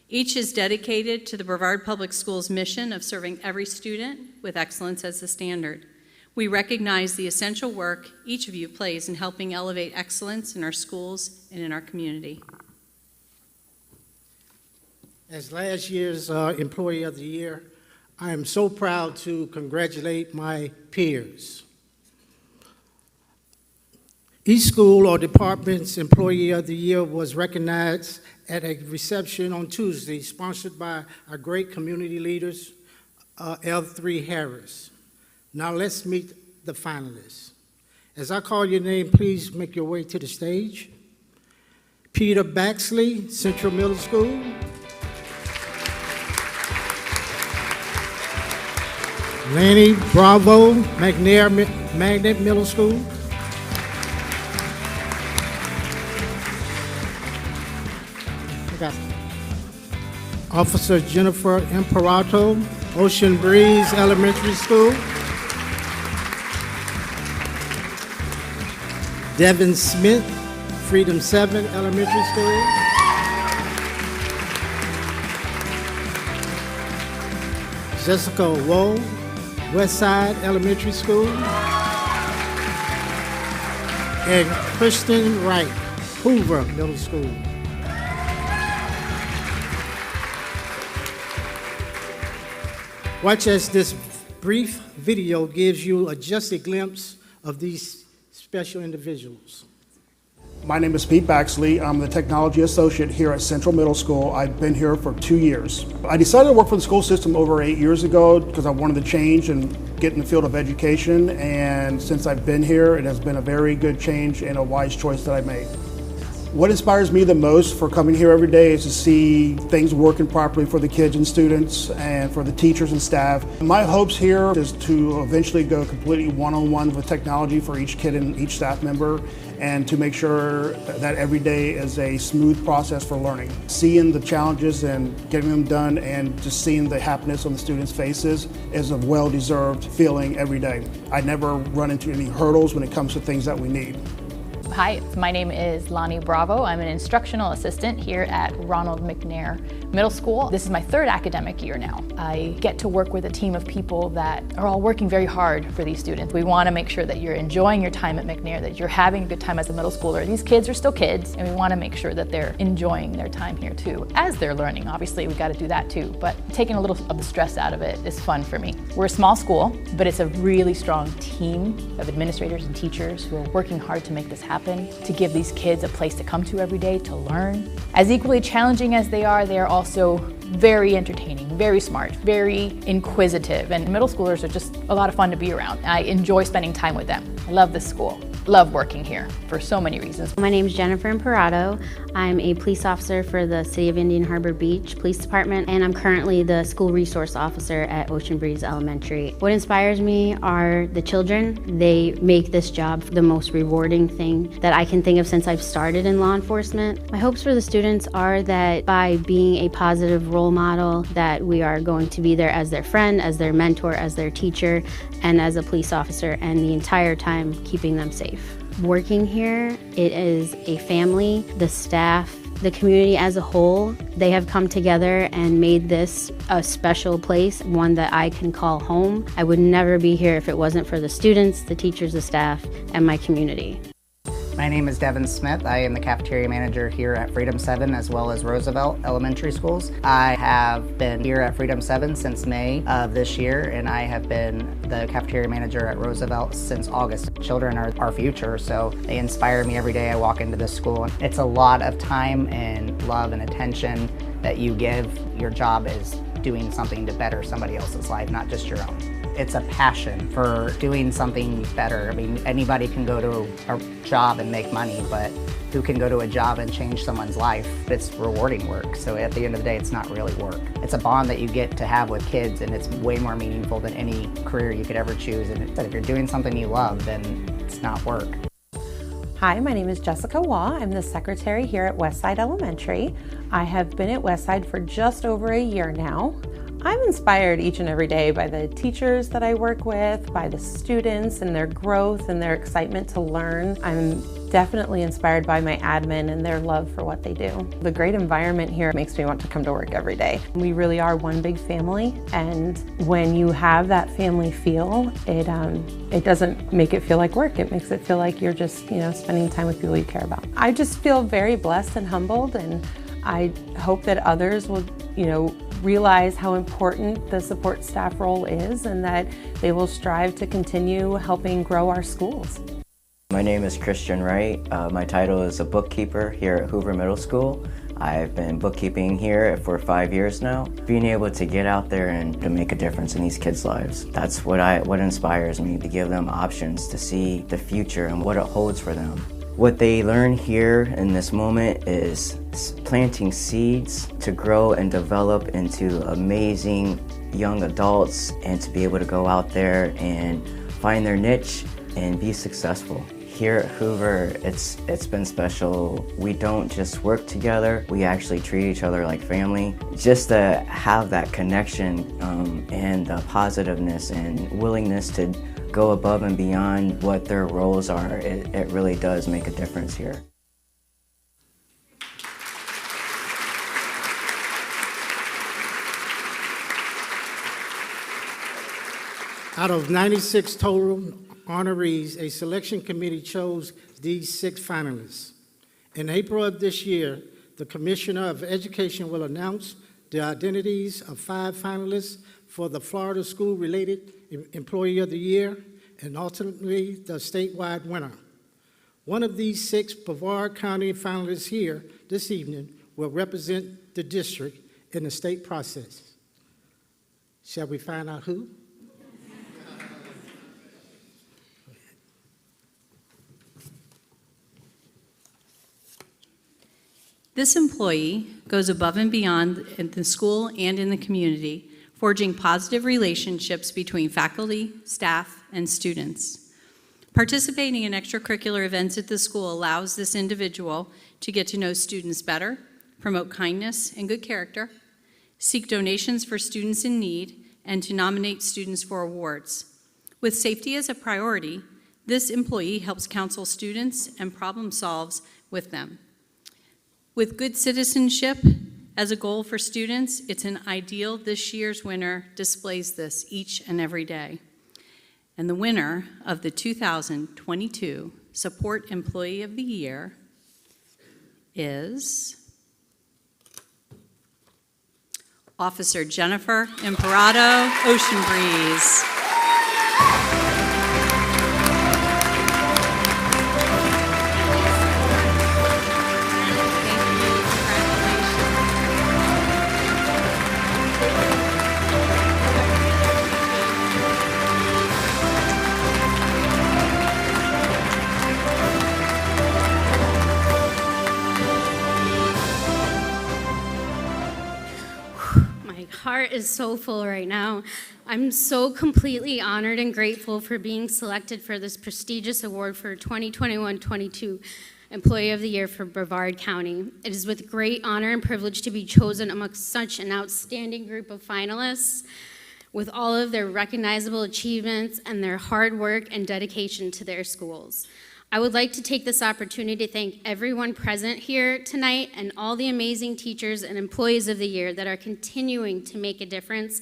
Each is dedicated to the Brevard Public Schools mission of serving every student with excellence as the standard. We recognize the essential work each of you plays in helping elevate excellence in our schools and in our community. As last year's Employee of the Year, I am so proud to congratulate my peers. Each school or department's Employee of the Year was recognized at a reception on Tuesday, sponsored by our great community leaders, L3 Harris. Now let's meet the finalists. As I call your name, please make your way to the stage. Peter Baxley, Central Middle School. Lanny Bravo, McNair Magnet Middle School. Officer Jennifer Imperato, Ocean Breeze Elementary School. Devin Smith, Freedom 7 Elementary School. Jessica Woe, Westside Elementary School. And Kristen Wright, Hoover Middle School. Watch as this brief video gives you just a glimpse of these special individuals. My name is Pete Baxley. I'm the Technology Associate here at Central Middle School. I've been here for 2 years. I decided to work for the school system over 8 years ago because I wanted to change and get in the field of education. And since I've been here, it has been a very good change and a wise choice that I made. What inspires me the most for coming here every day is to see things working properly for the kids and students and for the teachers and staff. My hopes here is to eventually go completely one-on-one with technology for each kid and each staff member, and to make sure that every day is a smooth process for learning. Seeing the challenges and getting them done and just seeing the happiness on the students' faces is a well-deserved feeling every day. I never run into any hurdles when it comes to things that we need. Hi, my name is Lonnie Bravo. I'm an instructional assistant here at Ronald McNair Middle school, this is my third academic year now. I get to work with a team of people that are all working very hard for these students. We want to make sure that you're enjoying your time at McNair, that you're having a good time as a middle schooler. These kids are still kids, and we want to make sure that they're enjoying their time here too, as they're learning. Obviously, we got to do that too, but taking a little of the stress out of it is fun for me. We're a small school, but it's a really strong team of administrators and teachers who are working hard to make this happen, to give these kids a place to come to every day to learn. As equally challenging as they are also very entertaining, very smart, very inquisitive, and middle schoolers are just a lot of fun to be around. I enjoy spending time with them. I love this school. Love working here for so many reasons. My name is Jennifer Imparato. I'm a police officer for the City of Indian Harbor Beach Police Department, and I'm currently the school resource officer at Ocean Breeze Elementary. What inspires me are the children. They make this job the most rewarding thing that I can think of since I've started in law enforcement. My hopes for the students are that by being a positive role model, that we are going to be there as their friend, as their mentor, as their teacher, and as a police officer, and the entire time keeping them safe. Working here, it is a family, the staff, the community as a whole. They have come together and made this a special place, one that I can call home. I would never be here if it wasn't for the students, the teachers, the staff, and my community. My name is Devin Smith. I am the cafeteria manager here at Freedom 7 as well as Roosevelt Elementary Schools. I have been here at Freedom 7 since May of this year, and I have been the cafeteria manager at Roosevelt since August. Children are our future, so they inspire me every day I walk into this school. It's a lot of time and love and attention that you give. Your job is doing something to better somebody else's life, not just your own. It's a passion for doing something better. I mean, anybody can go to a job and make money, but who can go to a job and change someone's life? It's rewarding work, so at the end of the day, it's not really work. It's a bond that you get to have with kids, and it's way more meaningful than any career you could ever choose. And if you're doing something you love, then it's not work. Hi, my name is Jessica Waugh. I'm the secretary here at Westside Elementary. I have been at Westside for just over a year now. I'm inspired each and every day by the teachers that I work with, by the students and their growth and their excitement to learn. I'm definitely inspired by my admin and their love for what they do. The great environment here makes me want to come to work every day. We really are one big family, and when you have that family feel, it doesn't make it feel like work. It makes it feel like you're just, spending time with people you care about. I just feel very blessed and humbled, and I hope that others will, realize how important the support staff role is, and that they will strive to continue helping grow our schools. My name is Christian Wright. My title is a bookkeeper here at Hoover Middle School. I've been bookkeeping here for 5 years now. Being able to get out there and to make a difference in these kids' lives, that's what inspires me, to give them options, to see the future and what it holds for them. What they learn here in this moment is planting seeds to grow and develop into amazing young adults, and to be able to go out there and find their niche and be successful. Here at Hoover, it's been special. We don't just work together, we actually treat each other like family. Just to have that connection and the positiveness and willingness to go above and beyond what their roles are, it really does make a difference here. Out of 96 total honorees, a selection committee chose these 6 finalists. In April of this year, the Commissioner of Education will announce the identities of 5 finalists for the Florida School-Related Employee of the Year, and ultimately the statewide winner. One of these 6 Brevard County finalists here this evening will represent the district in the state process. Shall we find out who? This employee goes above and beyond in the school and in the community, forging positive relationships between faculty, staff, and students. Participating in extracurricular events at the school allows this individual to get to know students better, promote kindness and good character, seek donations for students in need, and to nominate students for awards. With safety as a priority, this employee helps counsel students and problem solves with them. With good citizenship As a goal for students, it's an ideal this year's winner displays this each and every day. And the winner of the 2022 Support Employee of the Year is Officer Jennifer Imparato, Ocean Breeze. Heart is so full right now. I'm so completely honored and grateful for being selected for this prestigious award for 2021-22 Employee of the Year for Brevard County. It is with great honor and privilege to be chosen amongst such an outstanding group of finalists with all of their recognizable achievements and their hard work and dedication to their schools. I would like to take this opportunity to thank everyone present here tonight and all the amazing teachers and employees of the year that are continuing to make a difference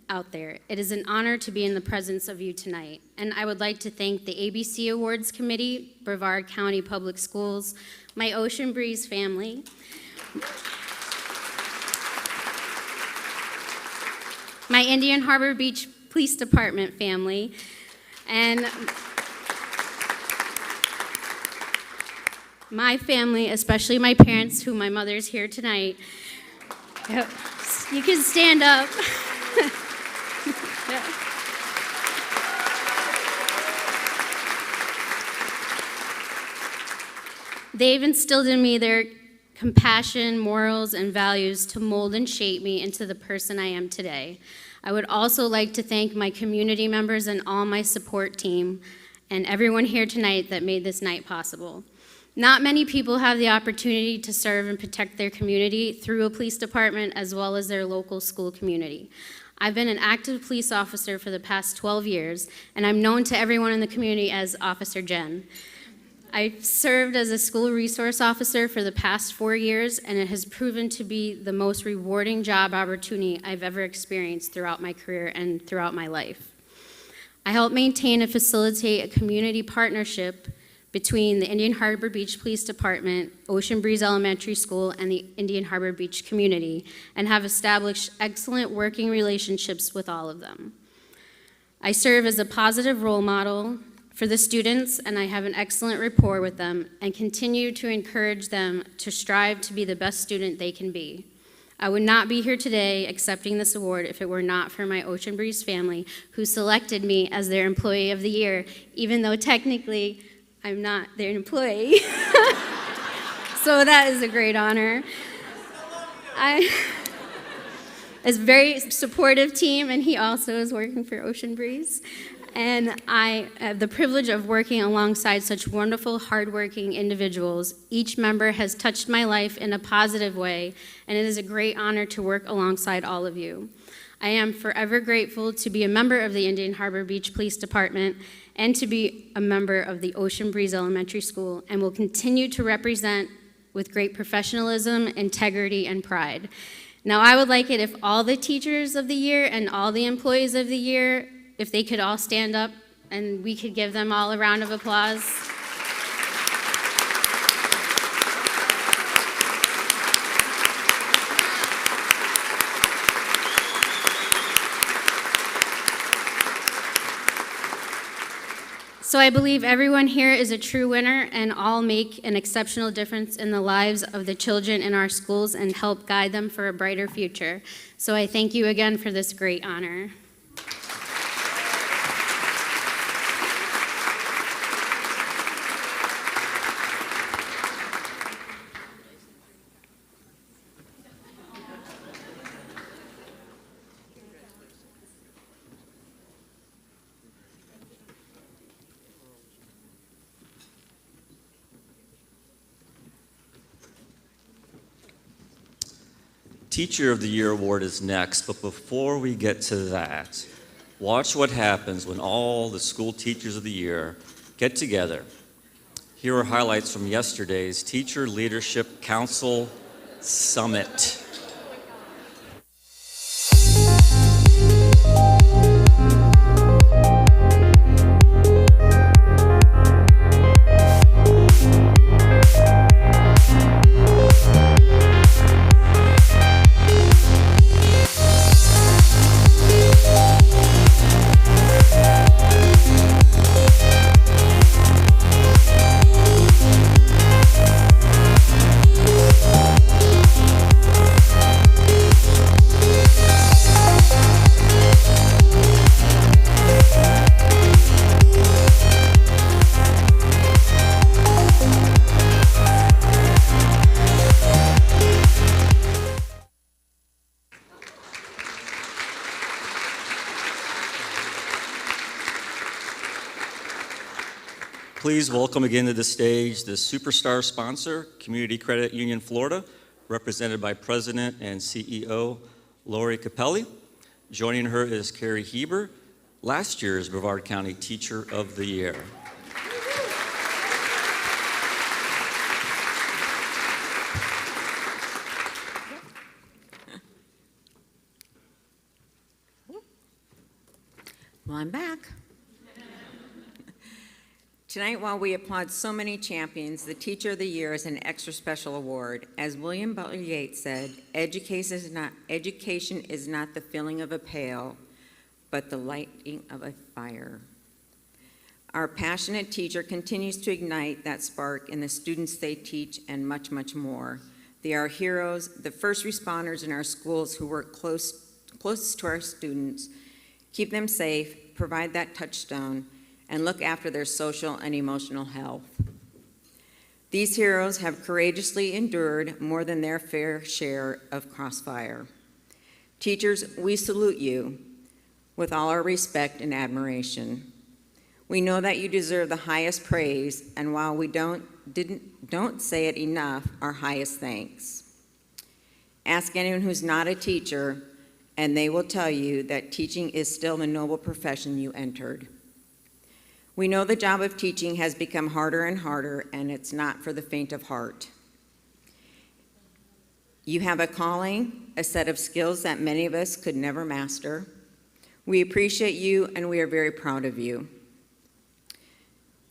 out there. It is an honor to be in the presence of you tonight. And I would like to thank the ABC Awards Committee, Brevard County Public Schools, my Ocean Breeze family, my Indian Harbor Beach Police Department family, and my family, especially my parents, who my mother's here tonight. You can stand up. They've instilled in me their compassion, morals, and values to mold and shape me into the person I am today. I would also like to thank my community members and all my support team and everyone here tonight that made this night possible. Not many people have the opportunity to serve and protect their community through a police department as well as their local school community. I've been an active police officer for the past 12 years, and I'm known to everyone in the community as Officer Jen. I've served as a school resource officer for the past 4 years, and it has proven to be the most rewarding job opportunity I've ever experienced throughout my career and throughout my life. I help maintain and facilitate a community partnership between the Indian Harbor Beach Police Department, Ocean Breeze Elementary School, and the Indian Harbor Beach community, and have established excellent working relationships with all of them. I serve as a positive role model for the students, and I have an excellent rapport with them, and continue to encourage them to strive to be the best student they can be. I would not be here today accepting this award if it were not for my Ocean Breeze family, who selected me as their Employee of the Year, even though technically I'm not their employee. So that is a great honor. It's a very supportive team, and he also is working for Ocean Breeze. And I have the privilege of working alongside such wonderful, hardworking individuals. Each member has touched my life in a positive way, and it is a great honor to work alongside all of you. I am forever grateful to be a member of the Indian Harbor Beach Police Department and to be a member of the Ocean Breeze Elementary School, and will continue to represent with great professionalism, integrity, and pride. Now, I would like it if all the teachers of the year and all the employees of the year, if they could all stand up and we could give them all a round of applause. So I believe everyone here is a true winner, and all make an exceptional difference in the lives of the children in our schools and help guide them for a brighter future. So I thank you again for this great honor. Teacher of the Year award is next, but before we get to that, watch what happens when all the school teachers of the year get together. Here are highlights from yesterday's Teacher Leadership Council Summit. Please welcome again to the stage the superstar sponsor, Community Credit Union Florida, represented by President and CEO Lori Capelli. Joining her is Carrie Heber, last year's Brevard County Teacher of the Year. Well, I'm back. Tonight, while we applaud so many champions, the Teacher of the Year is an extra special award. As William Butler Yeats said, education is not the filling of a pail, but the lighting of a fire. Our passionate teacher continues to ignite that spark in the students they teach and much, much more. They are heroes, the first responders in our schools who work closest to our students, keep them safe, provide that touchstone, and look after their social and emotional health. These heroes have courageously endured more than their fair share of crossfire. Teachers, we salute you with all our respect and admiration. We know that you deserve the highest praise, and while we don't say it enough, our highest thanks. Ask anyone who's not a teacher, and they will tell you that teaching is still the noble profession you entered. We know the job of teaching has become harder and harder, and it's not for the faint of heart. You have a calling, a set of skills that many of us could never master. We appreciate you, and we are very proud of you.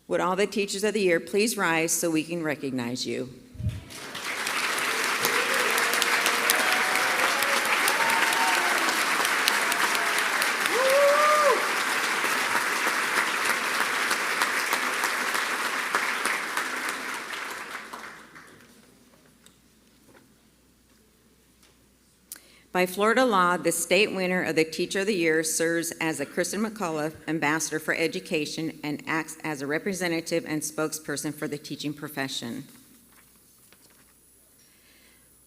Would all the Teachers of the Year please rise so we can recognize you? By Florida law, the state winner of the Teacher of the Year serves as a Kristen McCullough Ambassador for Education and acts as a representative and spokesperson for the teaching profession.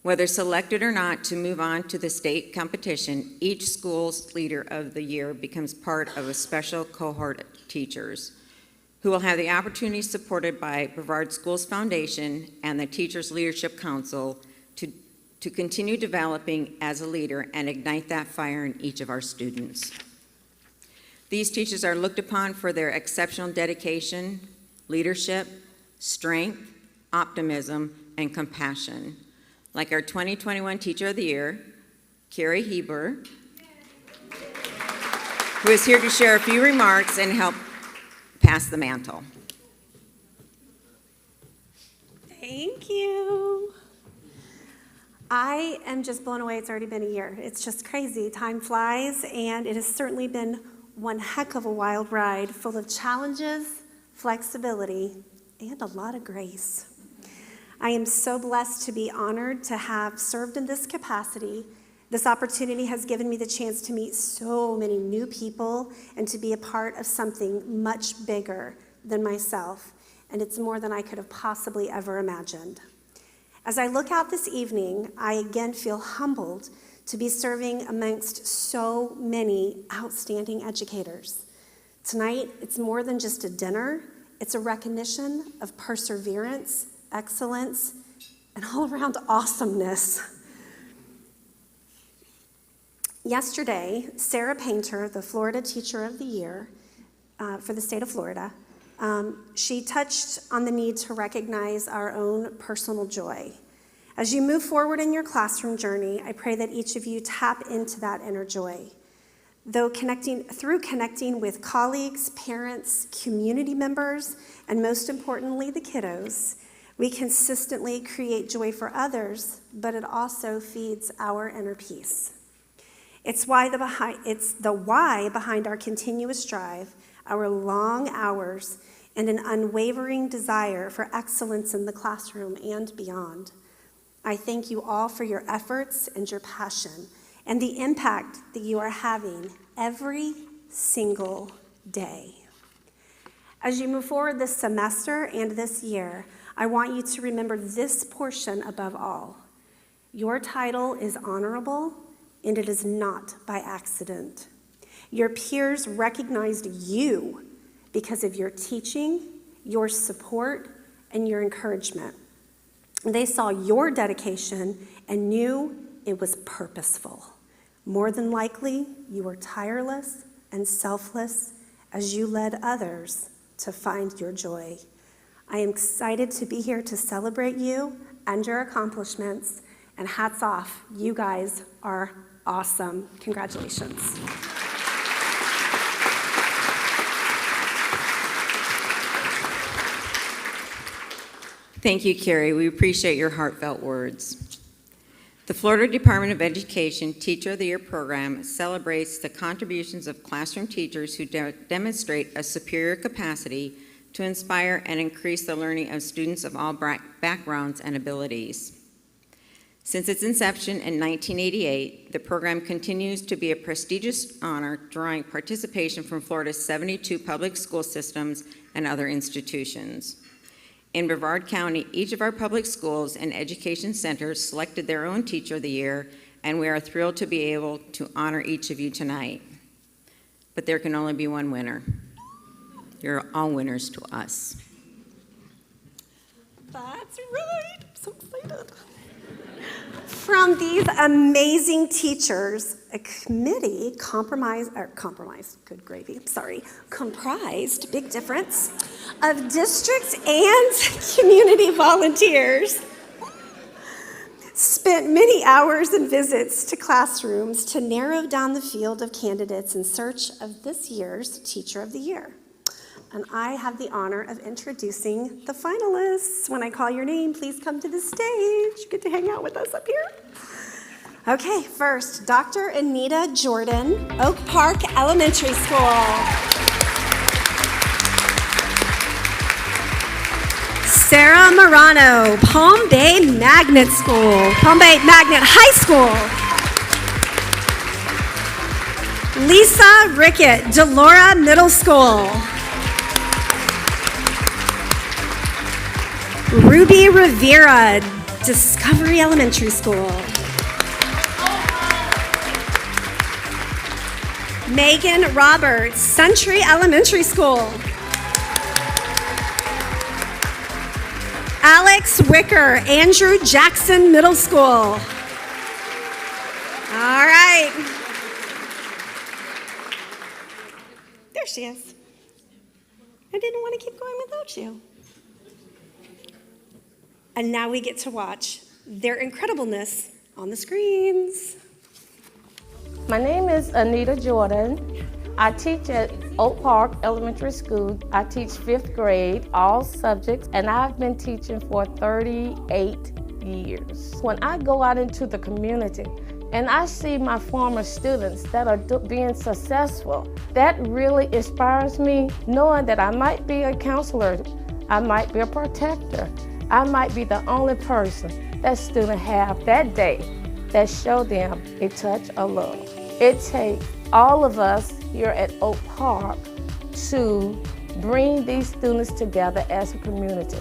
Whether selected or not to move on to the state competition, each school's Leader of the Year becomes part of a special cohort of teachers who will have the opportunity supported by Brevard Schools Foundation and the Teachers Leadership Council to continue developing as a leader and ignite that fire in each of our students. These teachers are looked upon for their exceptional dedication, leadership, strength, optimism, and compassion. Like our 2021 Teacher of the Year, Carrie Heber, who is here to share a few remarks and help pass the mantle. Thank you. I am just blown away. It's already been a year. It's just crazy. Time flies, and it has certainly been one heck of a wild ride, full of challenges, flexibility, and a lot of grace. I am so blessed to be honored to have served in this capacity. This opportunity has given me the chance to meet so many new people and to be a part of something much bigger than myself, and it's more than I could have possibly ever imagined. As I look out this evening, I again feel humbled to be serving amongst so many outstanding educators. Tonight, it's more than just a dinner. It's a recognition of perseverance, excellence, and all-around awesomeness. Yesterday, Sarah Painter, the Florida Teacher of the Year for the state of Florida, she touched on the need to recognize our own personal joy. As you move forward in your classroom journey, I pray that each of you tap into that inner joy. Through connecting with colleagues, parents, community members, and most importantly, the kiddos, we consistently create joy for others, but it also feeds our inner peace. It's the why behind our continuous drive, our long hours, and an unwavering desire for excellence in the classroom and beyond. I thank you all for your efforts and your passion and the impact that you are having every single day. As you move forward this semester and this year, I want you to remember this portion above all. Your title is honorable, and it is not by accident. Your peers recognized you because of your teaching your support, and your encouragement. They saw your dedication and knew it was purposeful. More than likely, you were tireless and selfless as you led others to find your joy. I am excited to be here to celebrate you and your accomplishments, and hats off, you guys are awesome. Congratulations. Thank you, Carrie. We appreciate your heartfelt words. The Florida Department of Education Teacher of the Year program celebrates the contributions of classroom teachers who demonstrate a superior capacity to inspire and increase the learning of students of all backgrounds and abilities. Since its inception in 1988, the program continues to be a prestigious honor, drawing participation from Florida's 72 public school systems and other institutions. In Brevard County, each of our public schools and education centers selected their own Teacher of the Year, and we are thrilled to be able to honor each of you tonight. But there can only be one winner. You're all winners to us. That's right. I'm so excited. From these amazing teachers, a committee comprised, big difference, of district and community volunteers spent many hours and visits to classrooms to narrow down the field of candidates in search of this year's Teacher of the Year. And I have the honor of introducing the finalists. When I call your name, please come to the stage. You get to hang out with us up here. Okay, first, Dr. Anita Jordan, Oak Park Elementary School. Sarah Morano, Palm Bay Magnet High School. Lisa Rickett, Delora Middle School. Ruby Rivera, Discovery Elementary School. Megan Roberts, Century Elementary School. Alex Wicker, Andrew Jackson Middle School. All right. There she is. I didn't want to keep going without you. And now we get to watch their incredibleness on the screens. My name is Anita Jordan. I teach at Oak Park Elementary School. I teach 5th grade, all subjects, and I've been teaching for 38 years. When I go out into the community and I see my former students that are being successful, that really inspires me, knowing that I might be a counselor, I might be a protector, I might be the only person that student have that day that show them a touch of love. It takes all of us here at Oak Park to bring these students together as a community.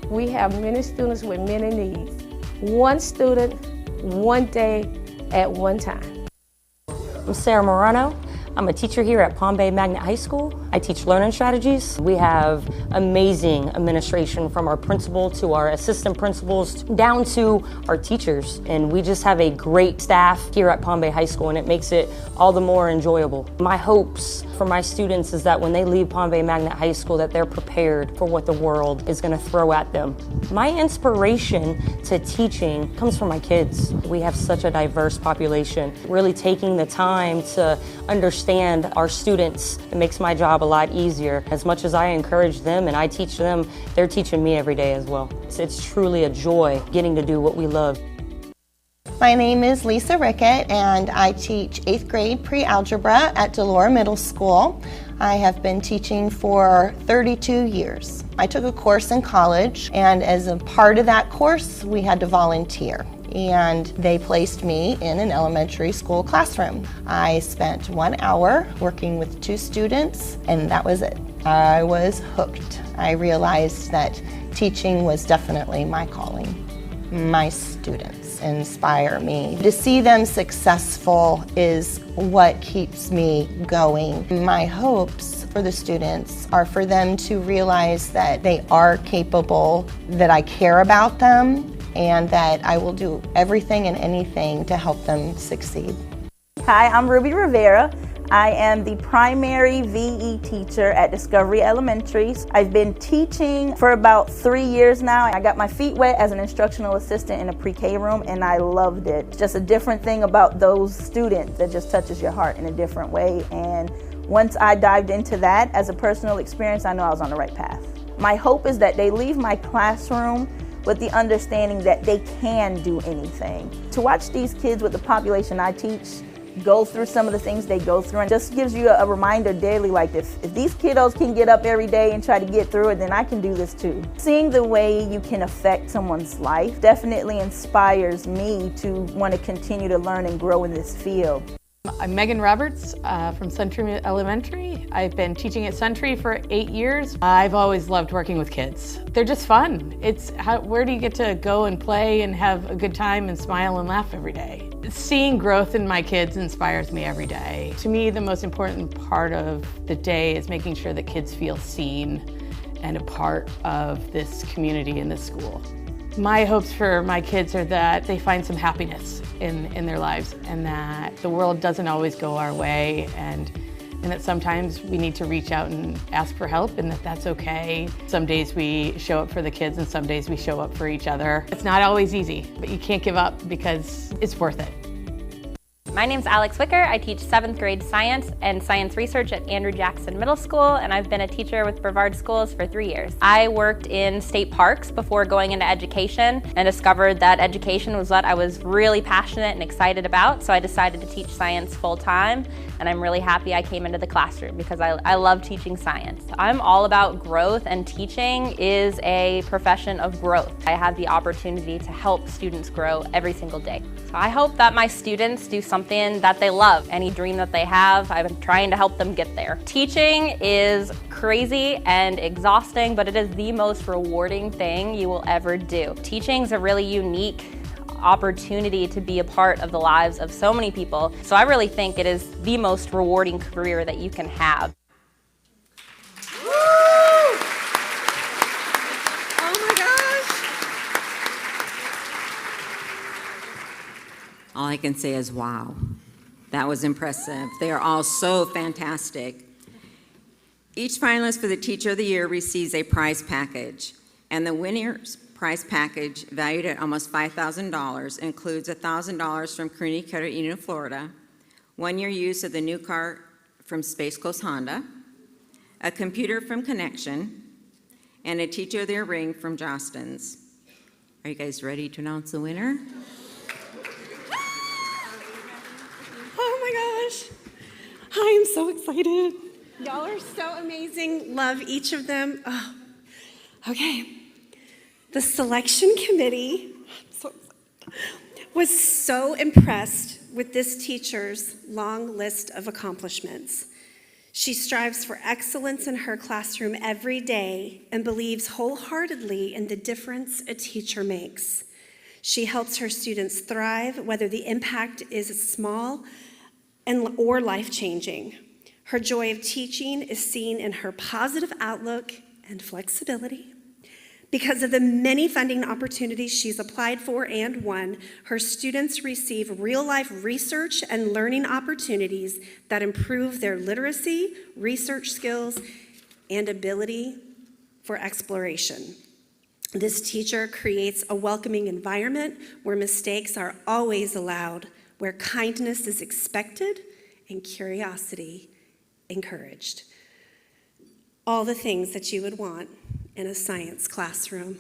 We have many students with many needs. One student, one day, at one time. I'm Sarah Morano. I'm a teacher here at Palm Bay Magnet High School. I teach learning strategies. We have amazing administration from our principal to our assistant principals down to our teachers. And we just have a great staff here at Palm Bay High School, and it makes it all the more enjoyable. My hopes for my students is that when they leave Palm Bay Magnet High School, that they're prepared for what the world is going to throw at them. My inspiration to teaching comes from my kids. We have such a diverse population. Really taking the time to understand our students, it makes my job a lot easier. As much as I encourage them and I teach them, they're teaching me every day as well. It's truly a joy getting to do what we love. My name is Lisa Rickett, and I teach 8th grade pre-algebra at Delora Middle School. I have been teaching for 32 years. I took a course in college, and as a part of that course, we had to volunteer. And they placed me in an elementary school classroom. I spent 1 hour working with 2 students, and that was it. I was hooked. I realized that teaching was definitely my calling. My students inspire me. To see them successful is what keeps me going. My hopes for the students are for them to realize that they are capable, that I care about them, and that I will do everything and anything to help them succeed. Hi, I'm Ruby Rivera. I am the primary VE teacher at Discovery Elementary. I've been teaching for about 3 years now. I got my feet wet as an instructional assistant in a pre-K room, and I loved it. It's just a different thing about those students that just touches your heart in a different way. And once I dived into that as a personal experience, I know I was on the right path. My hope is that they leave my classroom with the understanding that they can do anything. To watch these kids with the population I teach go through some of the things they go through, and just gives you a reminder daily, like if these kiddos can get up every day and try to get through it, then I can do this too. Seeing the way you can affect someone's life definitely inspires me to want to continue to learn and grow in this field. I'm Megan Roberts from Century Elementary. I've been teaching at Century for 8 years. I've always loved working with kids. They're just fun. Where do you get to go and play and have a good time and smile and laugh every day? Seeing growth in my kids inspires me every day. To me, the most important part of the day is making sure that kids feel seen and a part of this community and this school. My hopes for my kids are that they find some happiness in their lives, and that the world doesn't always go our way, and that sometimes we need to reach out and ask for help, and that's okay. Some days we show up for the kids and some days we show up for each other. It's not always easy, but you can't give up because it's worth it. My name's Alex Wicker. I teach 7th grade science and science research at Andrew Jackson Middle School, and I've been a teacher with Brevard Schools for 3 years. I worked in state parks before going into education and discovered that education was what I was really passionate and excited about, so I decided to teach science full time, and I'm really happy I came into the classroom because I love teaching science. I'm all about growth, and teaching is a profession of growth. I have the opportunity to help students grow every single day. So I hope that my students do something that they love. Any dream that they have, I've been trying to help them get there. Teaching is crazy and exhausting, but it is the most rewarding thing you will ever do. Teaching is a really unique opportunity to be a part of the lives of so many people. So I really think it is the most rewarding career that you can have. All I can say is, wow, that was impressive. They are all so fantastic. Each finalist for the Teacher of the Year receives a prize package, and the winner's prize package, valued at almost $5,000, includes $1,000 from Community Credit Union of Florida, 1-year use of the new car from Space Coast Honda, a computer from Connection, and a Teacher of the Year ring from Jostens. Are you guys ready to announce the winner? Oh my gosh, I am so excited. Y'all are so amazing. Love each of them. Oh. Okay, the selection committee was so impressed with this teacher's long list of accomplishments. She strives for excellence in her classroom every day and believes wholeheartedly in the difference a teacher makes. She helps her students thrive, whether the impact is small or life-changing. Her joy of teaching is seen in her positive outlook and flexibility. Because of the many funding opportunities she's applied for and won, her students receive real-life research and learning opportunities that improve their literacy, research skills, and ability for exploration. This teacher creates a welcoming environment where mistakes are always allowed, where kindness is expected and curiosity encouraged. All the things that you would want in a science classroom.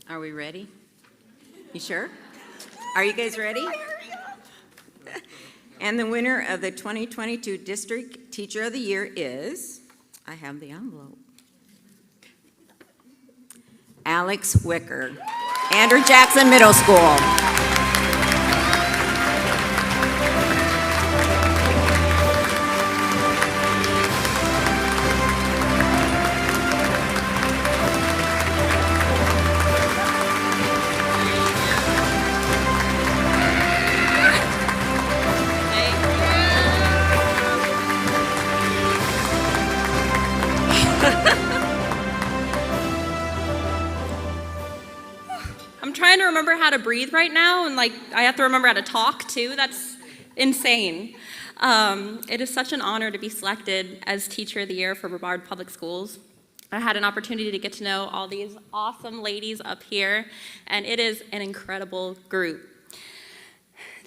Are we ready? You sure? Are you guys ready? And the winner of the 2022 District Teacher of the Year is, I have the envelope, Alex Wicker, Andrew Jackson Middle School. remember how to breathe right now, and like I have to remember how to talk too. That's insane. It is such an honor to be selected as Teacher of the Year for Brevard Public Schools. I had an opportunity to get to know all these awesome ladies up here, and it is an incredible group.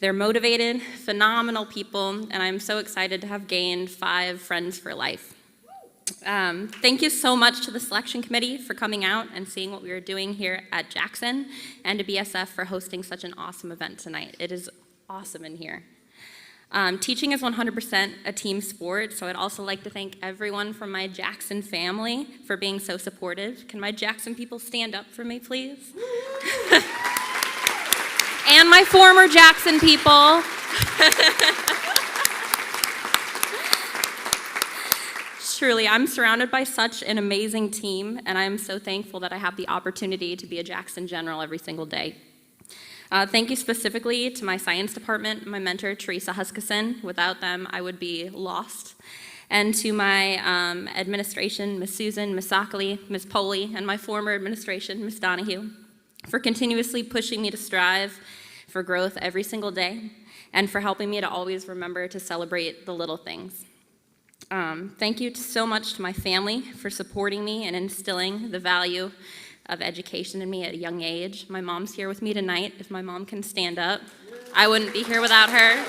They're motivated, phenomenal people, and I'm so excited to have gained 5 friends for life. Thank you so much to the selection committee for coming out and seeing what we are doing here at Jackson, and to BSF for hosting such an awesome event tonight. It is awesome in here. Teaching is 100% a team sport, so I'd also like to thank everyone from my Jackson family for being so supportive. Can my Jackson people stand up for me, please? And my former Jackson people. Truly, I'm surrounded by such an amazing team, and I'm so thankful that I have the opportunity to be a Jackson General every single day. Thank you specifically to my science department, my mentor, Teresa Huskisson. Without them, I would be lost. And to my administration, Ms. Susan, Ms. Sockley, Ms. Poley, and my former administration, Ms. Donahue, for continuously pushing me to strive for growth every single day, and for helping me to always remember to celebrate the little things. Thank you so much to my family for supporting me and instilling the value of education in me at a young age. My mom's here with me tonight. If my mom can stand up, I wouldn't be here without her.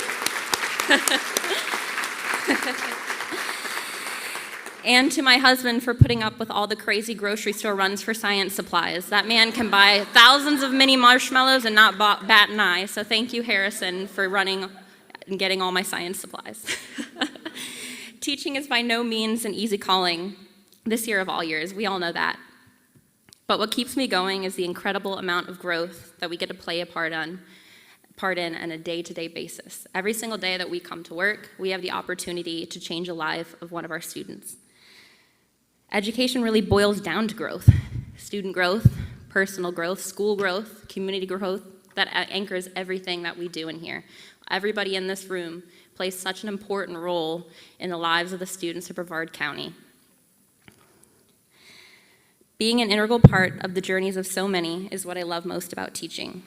And to my husband for putting up with all the crazy grocery store runs for science supplies. That man can buy thousands of mini marshmallows and not bat an eye. So thank you, Harrison, for running and getting all my science supplies. Teaching is by no means an easy calling this year of all years. We all know that. But what keeps me going is the incredible amount of growth that we get to play a part in on a day-to-day basis. Every single day that we come to work, we have the opportunity to change the life of one of our students. Education really boils down to growth. Student growth, personal growth, school growth, community growth, that anchors everything that we do in here. Everybody in this room plays such an important role in the lives of the students of Brevard County. Being an integral part of the journeys of so many is what I love most about teaching.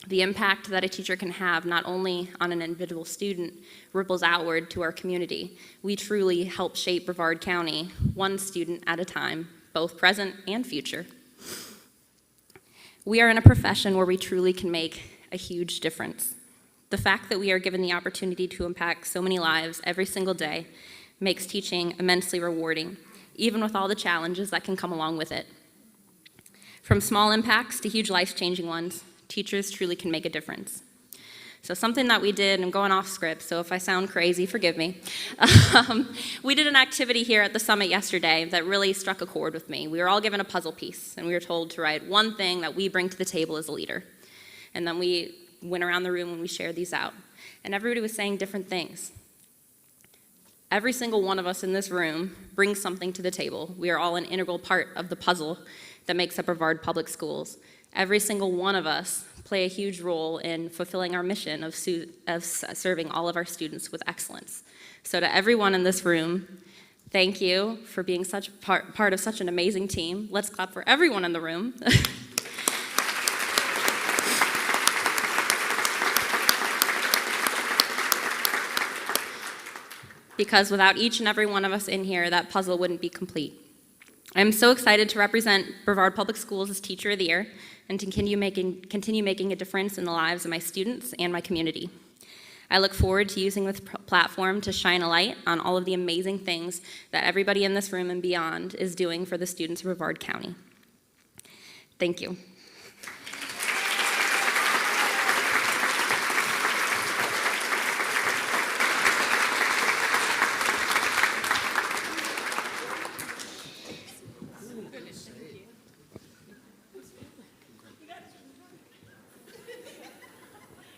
The impact that a teacher can have not only on an individual student ripples outward to our community. We truly help shape Brevard County one student at a time, both present and future. We are in a profession where we truly can make a huge difference. The fact that we are given the opportunity to impact so many lives every single day makes teaching immensely rewarding, even with all the challenges that can come along with it. From small impacts to huge life-changing ones, teachers truly can make a difference. So something that we did, I'm going off script, so if I sound crazy, forgive me. We did an activity here at the summit yesterday that really struck a chord with me. We were all given a puzzle piece, and we were told to write one thing that we bring to the table as a leader. And then we went around the room and we shared these out. And everybody was saying different things. Every single one of us in this room brings something to the table. We are all an integral part of the puzzle that makes up Brevard Public Schools. Every single one of us play a huge role in fulfilling our mission of serving all of our students with excellence. So to everyone in this room, thank you for being such part of such an amazing team. Let's clap for everyone in the room. Because without each and every one of us in here, that puzzle wouldn't be complete. I'm so excited to represent Brevard Public Schools as Teacher of the Year and to continue making a difference in the lives of my students and my community. I look forward to using this platform to shine a light on all of the amazing things that everybody in this room and beyond is doing for the students of Brevard County. Thank you.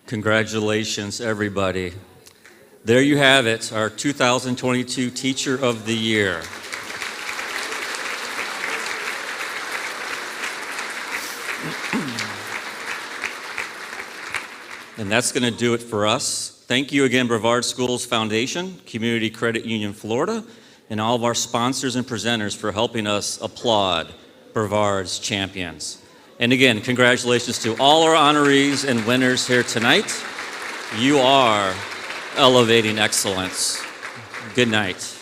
Congratulations, everybody. There you have it, our 2022 Teacher of the Year. And that's going to do it for us. Thank you again, Brevard Schools Foundation, Community Credit Union Florida, and all of our sponsors and presenters for helping us applaud Brevard's champions. And again, congratulations to all our honorees and winners here tonight. You are elevating excellence. Good night.